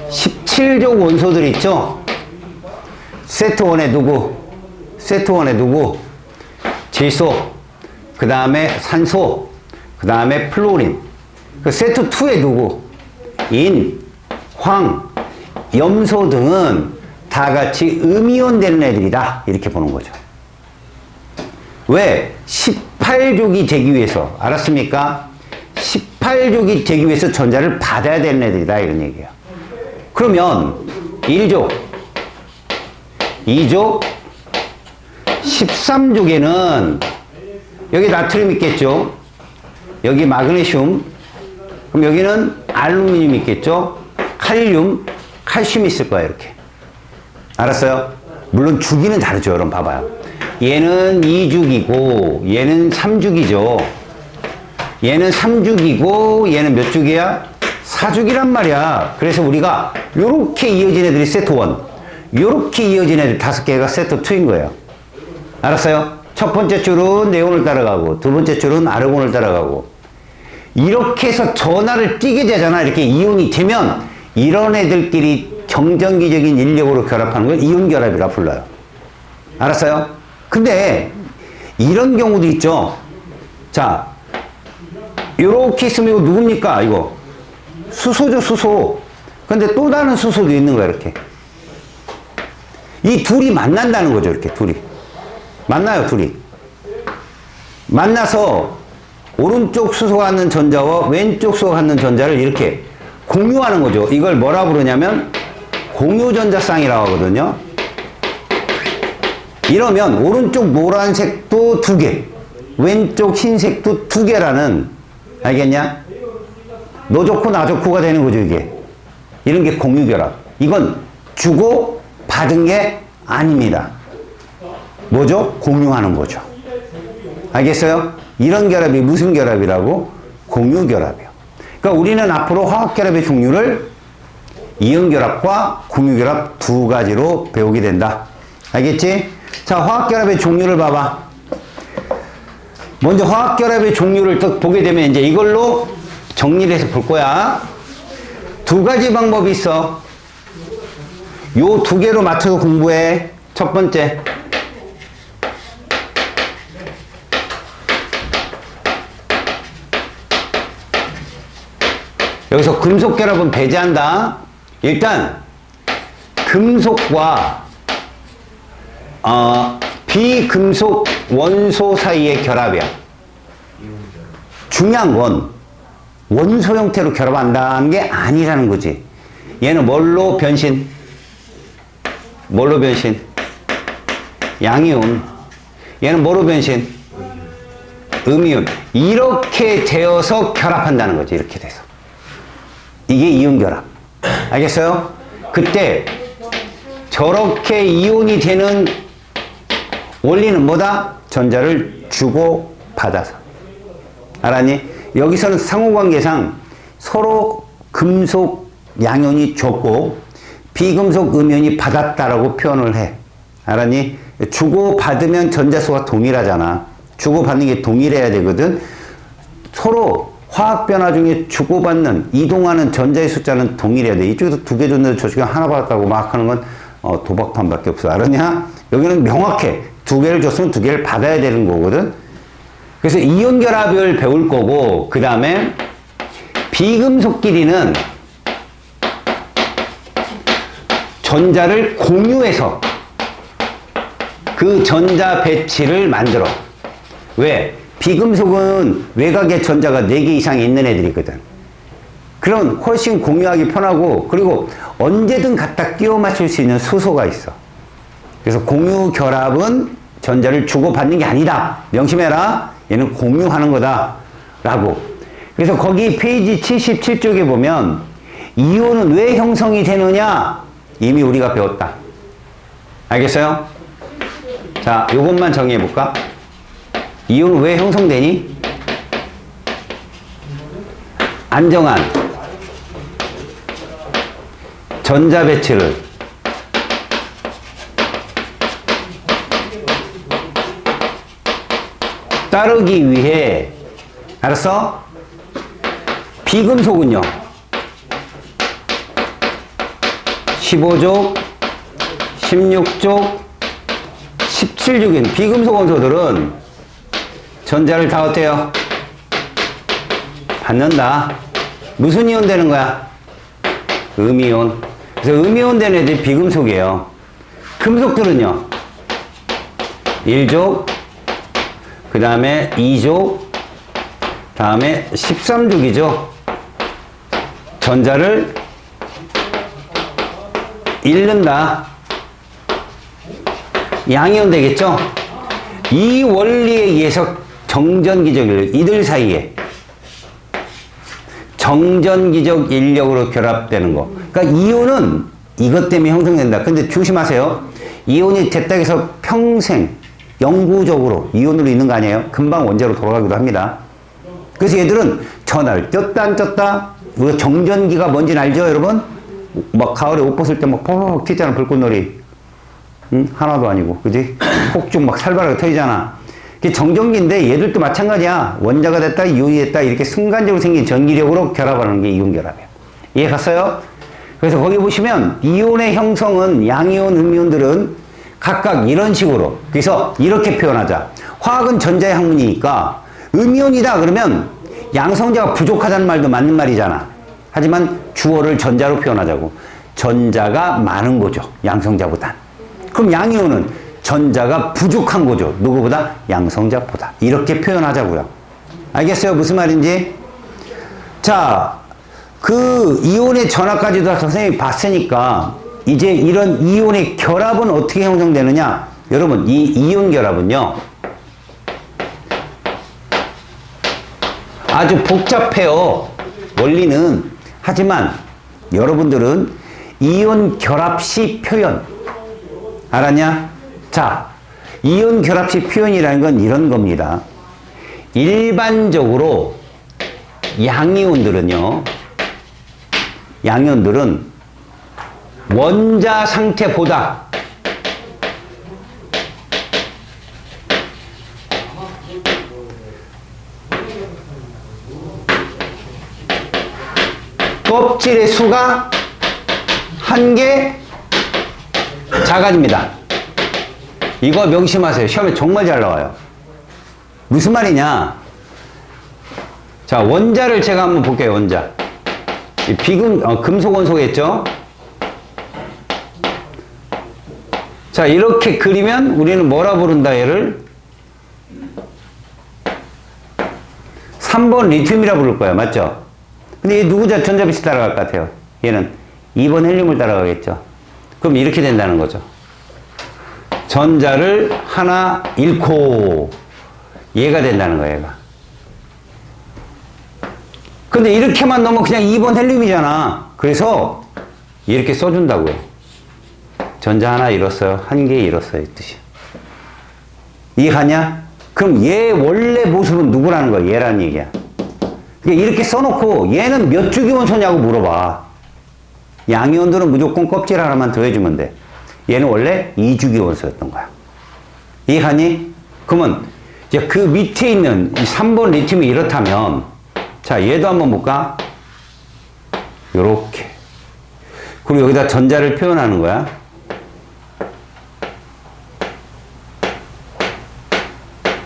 17족 원소들 있죠? 세트 1에 누구? 세트 1에 누구? 질소, 그 다음에 산소, 그 다음에 플로린. 그 세트 2에 누구? 인, 황, 염소 등은 다 같이 음이온 되는 애들이다. 이렇게 보는 거죠. 왜? 18족이 되기 위해서. 알았습니까? 18족이 되기 위해서 전자를 받아야 되는 애들이다. 이런 얘기예요. 그러면 1족, 2족, 13족에는 여기 나트륨 있겠죠? 여기 마그네슘, 그럼 여기는 알루미늄 있겠죠? 칼륨, 칼슘 있을 거야, 이렇게. 알았어요? 물론 주기는 다르죠, 여러분. 봐봐요. 얘는 2죽이고, 얘는 3죽이죠. 얘는 3죽이고, 얘는 몇 죽이야? 4죽이란 말이야. 그래서 우리가 요렇게 이어진 애들이 세트 1, 요렇게 이어진 애들 5개가 세트 2인 거예요. 알았어요? 첫 번째 줄은 네온을 따라가고, 두 번째 줄은 아르곤을 따라가고, 이렇게 해서 전하를 띄게 되잖아. 이렇게 이온이 되면, 이런 애들끼리 정전기적인 인력으로 결합하는 걸 이온 결합이라 불러요. 알았어요? 근데 이런 경우도 있죠. 자, 요렇게 있으면 이거 누굽니까? 이거 수소죠, 수소. 근데 또 다른 수소도 있는 거야, 이렇게. 이 둘이 만난다는 거죠, 이렇게 둘이. 만나요, 둘이. 만나서 오른쪽 수소가 갖는 전자와 왼쪽 수소가 갖는 전자를 이렇게 공유하는 거죠. 이걸 뭐라 부르냐면 공유전자쌍이라고 하거든요. 이러면 오른쪽 노란색도 2개, 왼쪽 흰색도 2개라는, 알겠냐? 너 좋고 나 좋고가 되는 거죠, 이게. 이런 게 공유결합. 이건 주고 받은 게 아닙니다. 뭐죠? 공유하는 거죠. 알겠어요? 이런 결합이 무슨 결합이라고? 공유결합이요. 그러니까 우리는 앞으로 화학결합의 종류를 이온결합과 공유결합 2가지로 배우게 된다. 알겠지? 자, 화학결합의 종류를 봐봐. 먼저 화학결합의 종류를 딱 보게 되면 이제 이걸로 정리를 해서 볼 거야. 2가지 방법이 있어. 요 2개로 맞춰서 공부해. 첫 번째. 여기서 금속 결합은 배제한다. 일단 금속과 비금속 원소 사이의 결합이야. 중요한 건 원소 형태로 결합한다는 게 아니라는 거지. 얘는 뭘로 변신? 뭘로 변신? 양이온. 얘는 뭐로 변신? 음이온. 이렇게 되어서 결합한다는 거지. 이렇게 돼서. 이게 이온 결합. 알겠어요? 그때 저렇게 이온이 되는 원리는 뭐다? 전자를 주고 받아서. 알았니? 여기서는 상호관계상 서로 금속 양이온이 줬고 비금속 음이온이 받았다라고 표현을 해. 알았니? 주고 받으면 전자수가 동일하잖아. 주고 받는 게 동일해야 되거든. 서로 화학 변화 중에 주고받는, 이동하는 전자의 숫자는 동일해야 돼. 이쪽에서 2개 줬는데 저쪽에 하나 받았다고 막 하는 건 도박판밖에 없어. 알았냐? 여기는 명확해. 2개를 줬으면 2개를 받아야 되는 거거든. 그래서 이온 결합을 배울 거고, 그 다음에 비금속끼리는 전자를 공유해서 그 전자 배치를 만들어. 왜? 비금속은 외곽에 전자가 4개 이상 있는 애들이거든. 그럼 훨씬 공유하기 편하고, 그리고 언제든 갖다 끼워 맞출 수 있는 수소가 있어. 그래서 공유 결합은 전자를 주고받는 게 아니다. 명심해라. 얘는 공유하는 거다. 라고. 그래서 거기 페이지 77쪽에 보면 이온은 왜 형성이 되느냐? 이미 우리가 배웠다. 알겠어요? 자, 요것만 정리해 볼까? 이온은 왜 형성되니? 안정한 전자 배치를 따르기 위해, 알았어? 비금속은요 15족, 16족, 17족인 비금속 원소들은 전자를 다 어때요? 받는다. 무슨 이온 되는 거야? 음이온. 그래서 음이온 되는 애들이 비금속이에요. 금속들은요, 1족, 그 다음에 2족, 다음에 13족이죠. 전자를 잃는다. 양이온 되겠죠? 이 원리에 의해서 정전기적 인력, 이들 사이에 정전기적 인력으로 결합되는 거. 그러니까 이온은 이것 때문에 형성된다. 근데 조심하세요. 이온이 됐다 해서 평생 영구적으로 이온으로 있는 거 아니에요? 금방 원자로 돌아가기도 합니다. 그래서 얘들은 전화를 꼈다 안 꼈다. 우리가 정전기가 뭔지는 알죠, 여러분? 막 가을에 옷 벗을 때 막 퍽 튀잖아, 불꽃놀이. 응? 하나도 아니고, 그지? 폭죽 막 살벌하게 터지잖아. 그게 정전기인데 얘들도 마찬가지야. 원자가 됐다, 이온이 됐다, 이렇게 순간적으로 생긴 전기력으로 결합하는 게 이온 결합이야. 이해 갔어요? 그래서 거기 보시면 이온의 형성은 양이온, 음이온들은 각각 이런 식으로. 그래서 이렇게 표현하자. 화학은 전자의 학문이니까 음이온이다 그러면 양성자가 부족하다는 말도 맞는 말이잖아. 하지만 주어를 전자로 표현하자고. 전자가 많은 거죠, 양성자보단. 그럼 양이온은 전자가 부족한 거죠, 누구보다? 양성자보다. 이렇게 표현하자고요. 알겠어요? 무슨 말인지? 자, 그 이온의 전하까지도 선생님이 봤으니까 이제 이런 이온의 결합은 어떻게 형성되느냐? 여러분, 이 이온 결합은요, 아주 복잡해요, 원리는. 하지만 여러분들은 이온 결합시 표현 알았냐? 자, 이온 결합시 표현이라는 건 이런 겁니다. 일반적으로 양이온들은 원자 상태보다 껍질의 수가 한 개 작아집니다. 이거 명심하세요. 시험에 정말 잘 나와요. 무슨 말이냐? 자, 원자를 제가 한번 볼게요. 원자. 금속 원소겠죠? 자, 이렇게 그리면 우리는 뭐라 부른다, 얘를? 3번 리튬이라 부를 거야. 맞죠? 근데 얘 누구 전자빛이 따라갈 것 같아요? 얘는 2번 헬륨을 따라가겠죠. 그럼 이렇게 된다는 거죠. 전자를 하나 잃고 얘가 된다는 거예요, 얘가. 근데 이렇게만 넣으면 그냥 2번 헬륨이잖아. 그래서 이렇게 써준다고요. 전자 하나 잃었어요. 한 개 잃었어요. 이 뜻이야. 이해가냐? 그럼 얘 원래 모습은 누구라는 거야? 얘라는 얘기야. 그러니까 이렇게 써놓고 얘는 몇 주기 원소냐고 물어봐. 양이온들은 무조건 껍질 하나만 더해주면 돼. 얘는 원래 2주기 원소였던 거야. 이해하니? 그러면 이제 그 밑에 있는 이 3번 리튬이 이렇다면, 자, 얘도 한번 볼까? 요렇게. 그리고 여기다 전자를 표현하는 거야.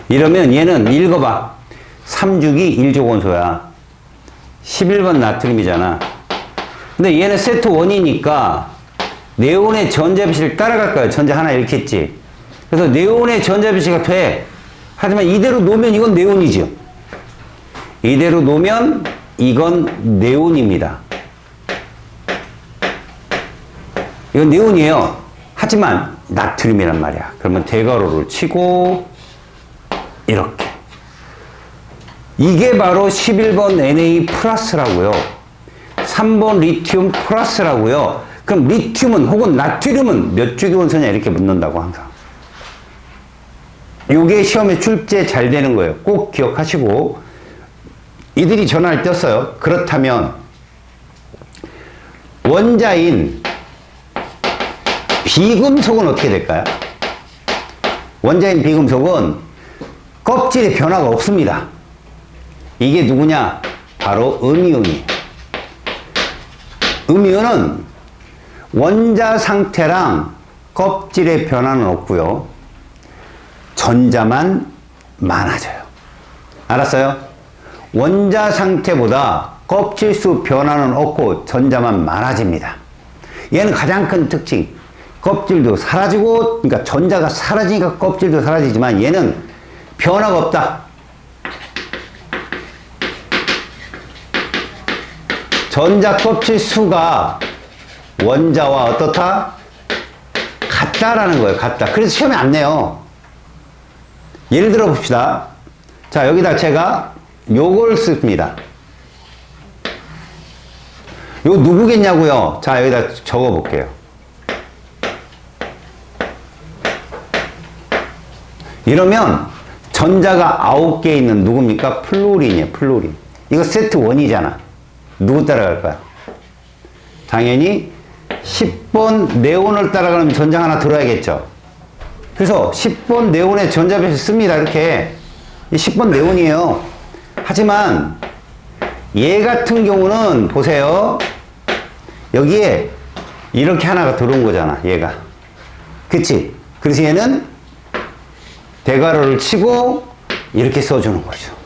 이러면 얘는 읽어봐. 3주기 1족 원소야. 11번 나트륨이잖아. 근데 얘는 세트 1이니까 네온의 전자비실을 따라갈 거야. 전자 하나 잃겠지. 그래서 네온의 전자비실가 돼. 하지만 이대로 놓으면 이건 네온이죠. 이대로 놓으면 이건 네온입니다. 이건 네온이에요. 하지만 나트륨이란 말이야. 그러면 대괄호를 치고 이렇게. 이게 바로 11번 Na 플러스라고요. 3번 리튬 플러스라고요. 그럼 리튬은 혹은 나트륨은 몇 주기 원소냐 이렇게 묻는다고 항상. 요게 시험에 출제 잘 되는 거예요. 꼭 기억하시고. 이들이 전화를 떴어요. 그렇다면 원자인 비금속은 어떻게 될까요? 원자인 비금속은 껍질에 변화가 없습니다. 이게 누구냐? 바로 음이온이에요. 음이온은 원자 상태랑 껍질의 변화는 없고요. 전자만 많아져요. 알았어요? 원자 상태보다 껍질수 변화는 없고 전자만 많아집니다. 얘는 가장 큰 특징. 껍질도 사라지고, 그러니까 전자가 사라지니까 껍질도 사라지지만 얘는 변화가 없다. 전자 껍질 수가 원자와 어떻다? 같다라는 거예요. 같다. 그래서 시험에 안 내요. 예를 들어 봅시다. 자, 여기다 제가 요걸 씁니다. 요 누구겠냐고요? 자, 여기다 적어 볼게요. 이러면 전자가 9개 있는 누굽니까? 플로린이에요. 플로린. 이거 세트 1이잖아. 누구 따라갈까요? 당연히 10번 네온을 따라가면 전자 하나 들어야겠죠. 그래서 10번 네온의 전자배수 씁니다. 이렇게. 10번 네온이에요. 하지만 얘 같은 경우는 보세요. 여기에 이렇게 하나가 들어온 거잖아. 얘가. 그치? 그래서 얘는 대괄호를 치고 이렇게 써주는 거죠.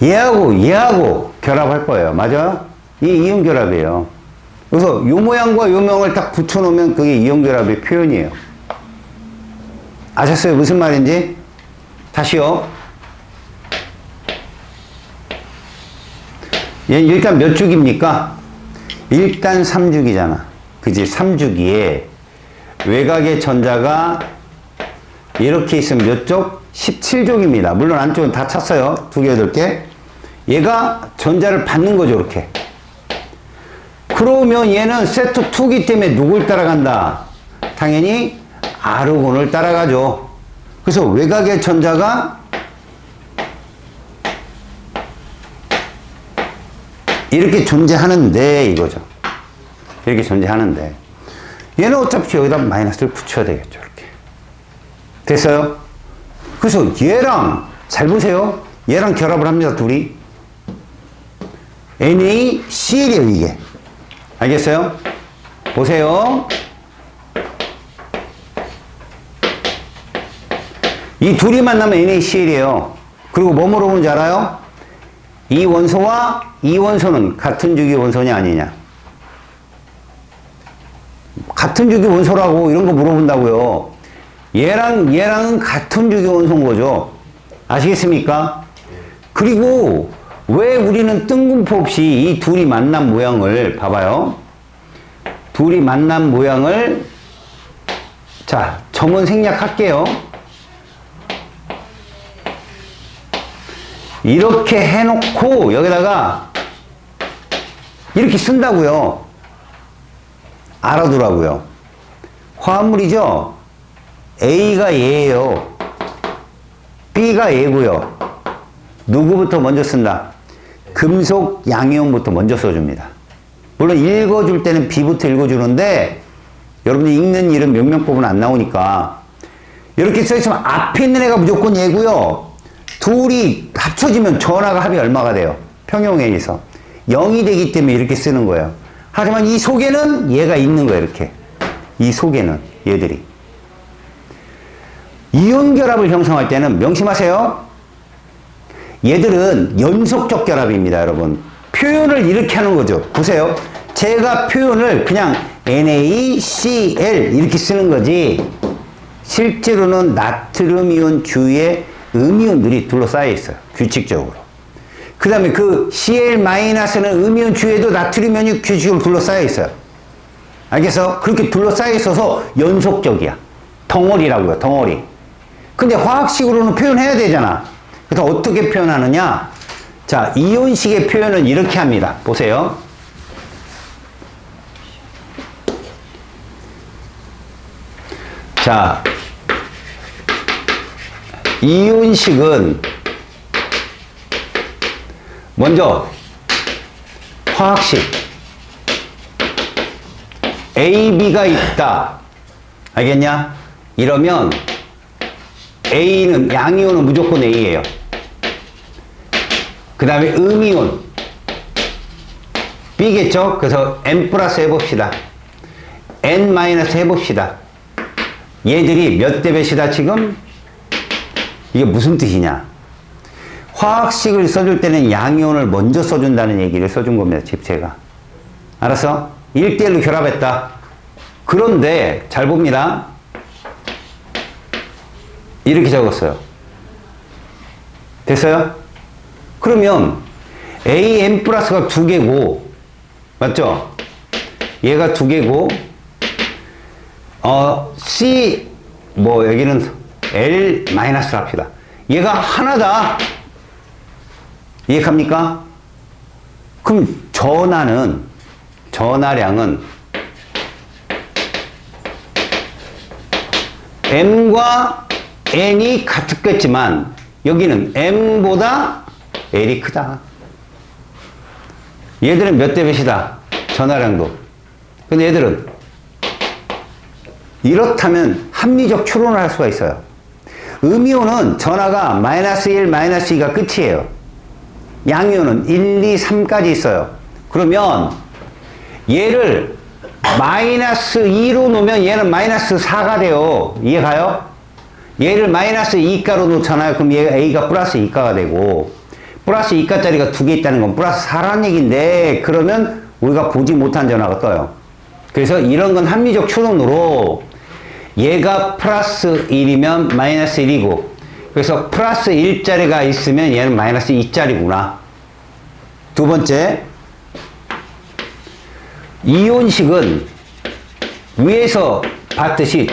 얘하고 결합할 거예요. 맞아요? 이게 이온결합이에요. 그래서 요 모양과 요 모양을 딱 붙여놓으면 그게 이온결합의 표현이에요. 아셨어요? 무슨 말인지? 다시요. 얘 일단 몇 주기입니까? 일단 3주기잖아. 그지? 3주기에 외곽의 전자가 이렇게 있으면 몇 쪽? 17족입니다. 물론 안쪽은 다 찼어요. 2개, 8개. 얘가 전자를 받는 거죠, 이렇게. 그러면 얘는 세트 2기 때문에 누굴 따라간다? 당연히 아르곤을 따라가죠. 그래서 외곽의 전자가 이렇게 존재하는데, 이거죠. 이렇게 존재하는데. 얘는 어차피 여기다 마이너스를 붙여야 되겠죠, 이렇게. 됐어요? 그래서 얘랑, 잘 보세요. 얘랑 결합을 합니다, 둘이. NaCl이에요, 이게. 알겠어요? 보세요. 이 둘이 만나면 NaCl이에요. 그리고 뭐 물어보는지 알아요? 이 원소와 이 원소는 같은 주기 원소냐 아니냐. 같은 주기 원소라고 이런 거 물어본다고요. 얘랑은 같은 주기 원소인 거죠. 아시겠습니까? 그리고 왜 우리는 뜬금포 없이 이 둘이 만난 모양을 봐봐요. 둘이 만난 모양을 자, 점은 생략할게요. 이렇게 해놓고 여기다가 이렇게 쓴다고요. 알아두라고요. 화합물이죠. A가 얘예요. B가 얘고요. 누구부터 먼저 쓴다? 금속 양이온부터 먼저 써줍니다. 물론 읽어줄 때는 B부터 읽어주는데 여러분이 읽는 일은 명명법은 안 나오니까 이렇게 써있으면 앞에 있는 애가 무조건 얘고요. 둘이 합쳐지면 전하가 합이 얼마가 돼요? 평형에서 0이 되기 때문에 이렇게 쓰는 거예요. 하지만 이 속에는 얘가 있는 거예요. 이렇게. 이 속에는 얘들이. 이온 결합을 형성할 때는 명심하세요. 얘들은 연속적 결합입니다, 여러분. 표현을 이렇게 하는 거죠. 보세요. 제가 표현을 그냥 NaCl 이렇게 쓰는 거지 실제로는 나트륨 이온 주위에 음이온들이 둘러싸여 있어요. 규칙적으로. 그 다음에 그 Cl-는 음이온 주위에도 나트륨 이온이 규칙적으로 둘러싸여 있어요. 알겠어? 그렇게 둘러싸여 있어서 연속적이야. 덩어리라고요. 덩어리. 근데 화학식으로는 표현해야 되잖아. 그래서 어떻게 표현하느냐? 자, 이온식의 표현은 이렇게 합니다. 보세요. 자, 이온식은 먼저 화학식 A, B가 있다. 알겠냐? 이러면 A는 양이온은 무조건 A예요. 그 다음에 음이온 B겠죠? 그래서 N 플러스 해봅시다. N 마이너스 해봅시다. 얘들이 몇 대 몇이다 지금? 이게 무슨 뜻이냐? 화학식을 써줄 때는 양이온을 먼저 써준다는 얘기를 써준 겁니다. 집체가. 알았어? 1대1로 결합했다. 그런데 잘 봅니다. 이렇게 적었어요. 됐어요? 그러면 AN 플러스가 2개고 맞죠? 얘가 2개고 C 뭐 여기는 L 마이너스로 합시다. 얘가 하나다. 이해갑니까? 그럼 전하량은 M과 N이 같겠지만 여기는 M보다 L이 크다. 얘들은 몇 대 몇이다. 전하량도. 근데 얘들은 이렇다면 합리적 추론을 할 수가 있어요. 음이온은 전하가 마이너스 1, 마이너스 2가 끝이에요. 양이온은 1, 2, 3까지 있어요. 그러면 얘를 마이너스 2로 놓으면 얘는 마이너스 4가 돼요. 이해가요? 얘를 마이너스 2가로 놓잖아요. 그럼 얘가 A가 플러스 2가가 되고 플러스 2가짜리가 2개 있다는 건 플러스 4라는 얘기인데 그러면 우리가 보지 못한 전하가 떠요. 그래서 이런 건 합리적 추론으로 얘가 플러스 1이면 마이너스 1이고 그래서 플러스 1짜리가 있으면 얘는 마이너스 2짜리구나. 두 번째, 이온식은 위에서 봤듯이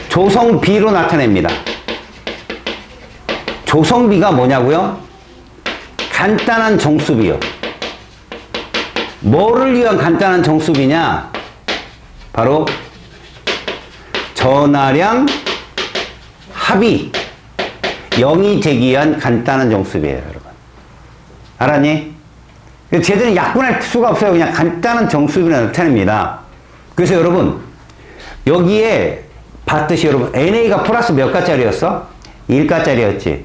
조성비로 나타냅니다. 조성비가 뭐냐고요? 간단한 정수비요. 뭐를 위한 간단한 정수비냐? 바로 전하량 합이 0이 되기 위한 간단한 정수비예요, 여러분. 알았니? 쟤들은 약분할 수가 없어요. 그냥 간단한 정수비로 나타냅니다. 그래서 여러분, 여기에 봤듯이 여러분, NA가 플러스 몇 가짜리였어? 1가짜리였지.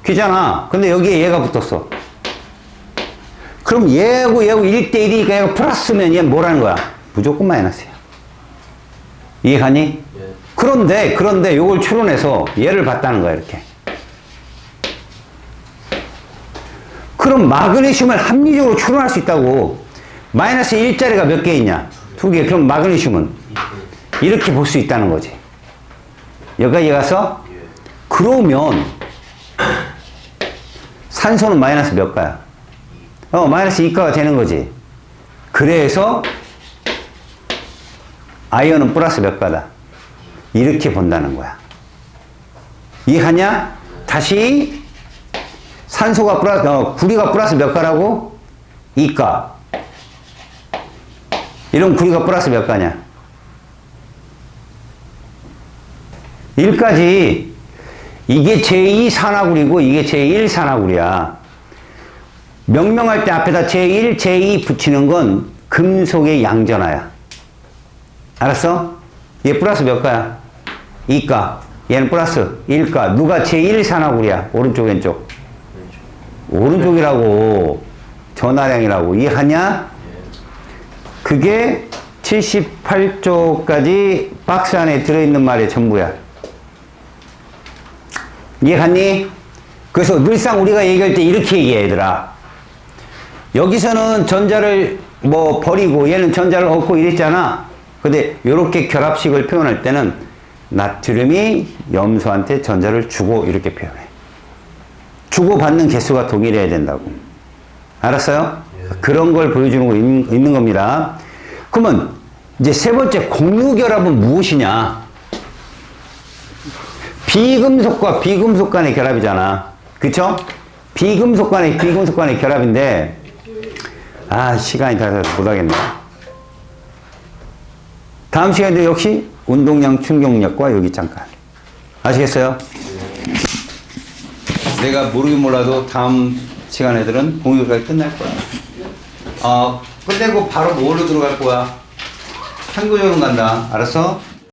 귀잖아. 근데 여기에 얘가 붙었어. 그럼 얘하고 1대1이니까 얘가 플러스면 얘 뭐라는 거야? 무조건 마이너스야. 이해가니? 예. 그런데 요걸 추론해서 얘를 봤다는 거야, 이렇게. 그럼 마그네슘을 합리적으로 추론할 수 있다고. 마이너스 1짜리가 몇 개 있냐? 2개. 그럼 마그네슘은 이렇게 볼 수 있다는 거지. 여기까지 가서? 그러면 산소는 마이너스 몇 가야? 마이너스 2가가 되는 거지. 그래서 아이언은 플러스 몇 가다. 이렇게 본다는 거야. 이해하냐? 다시 산소가 플러스, 구리가 플러스 몇 가라고? 2가. 이러면 구리가 플러스 몇 가냐? 1까지. 이게 제2 산화구리고 이게 제1 산화구리야. 명명할 때 앞에다 제1, 제2 붙이는 건 금속의 양전하야. 알았어? 얘 플러스 몇 가야? 2가. 얘는 플러스 1가. 누가 제1 산화구리야? 오른쪽, 왼쪽? 오른쪽이라고. 전하량이라고. 이해하냐? 그게 78쪽까지 박스 안에 들어있는 말의 전부야. 이해갔니? 그래서 늘상 우리가 얘기할 때 이렇게 얘기해, 얘들아. 여기서는 전자를 뭐 버리고 얘는 전자를 얻고 이랬잖아. 근데 이렇게 결합식을 표현할 때는 나트륨이 염소한테 전자를 주고 이렇게 표현해. 주고받는 개수가 동일해야 된다고. 알았어요? 예. 그런 걸 보여주는 거 있는 겁니다. 그러면 이제 세 번째 공유결합은 무엇이냐? 비금속과 비금속 간의 결합이잖아. 그쵸? 비금속 간의 결합인데 시간이 다 돼서 못하겠네. 다음 시간에도 역시 운동량 충격력과 여기 잠깐. 아시겠어요? 내가 모르긴 몰라도 다음 시간 애들은 공유까지 끝날 거야. 끝내고 바로 뭘로 들어갈 거야? 한국여행 간다. 알았어?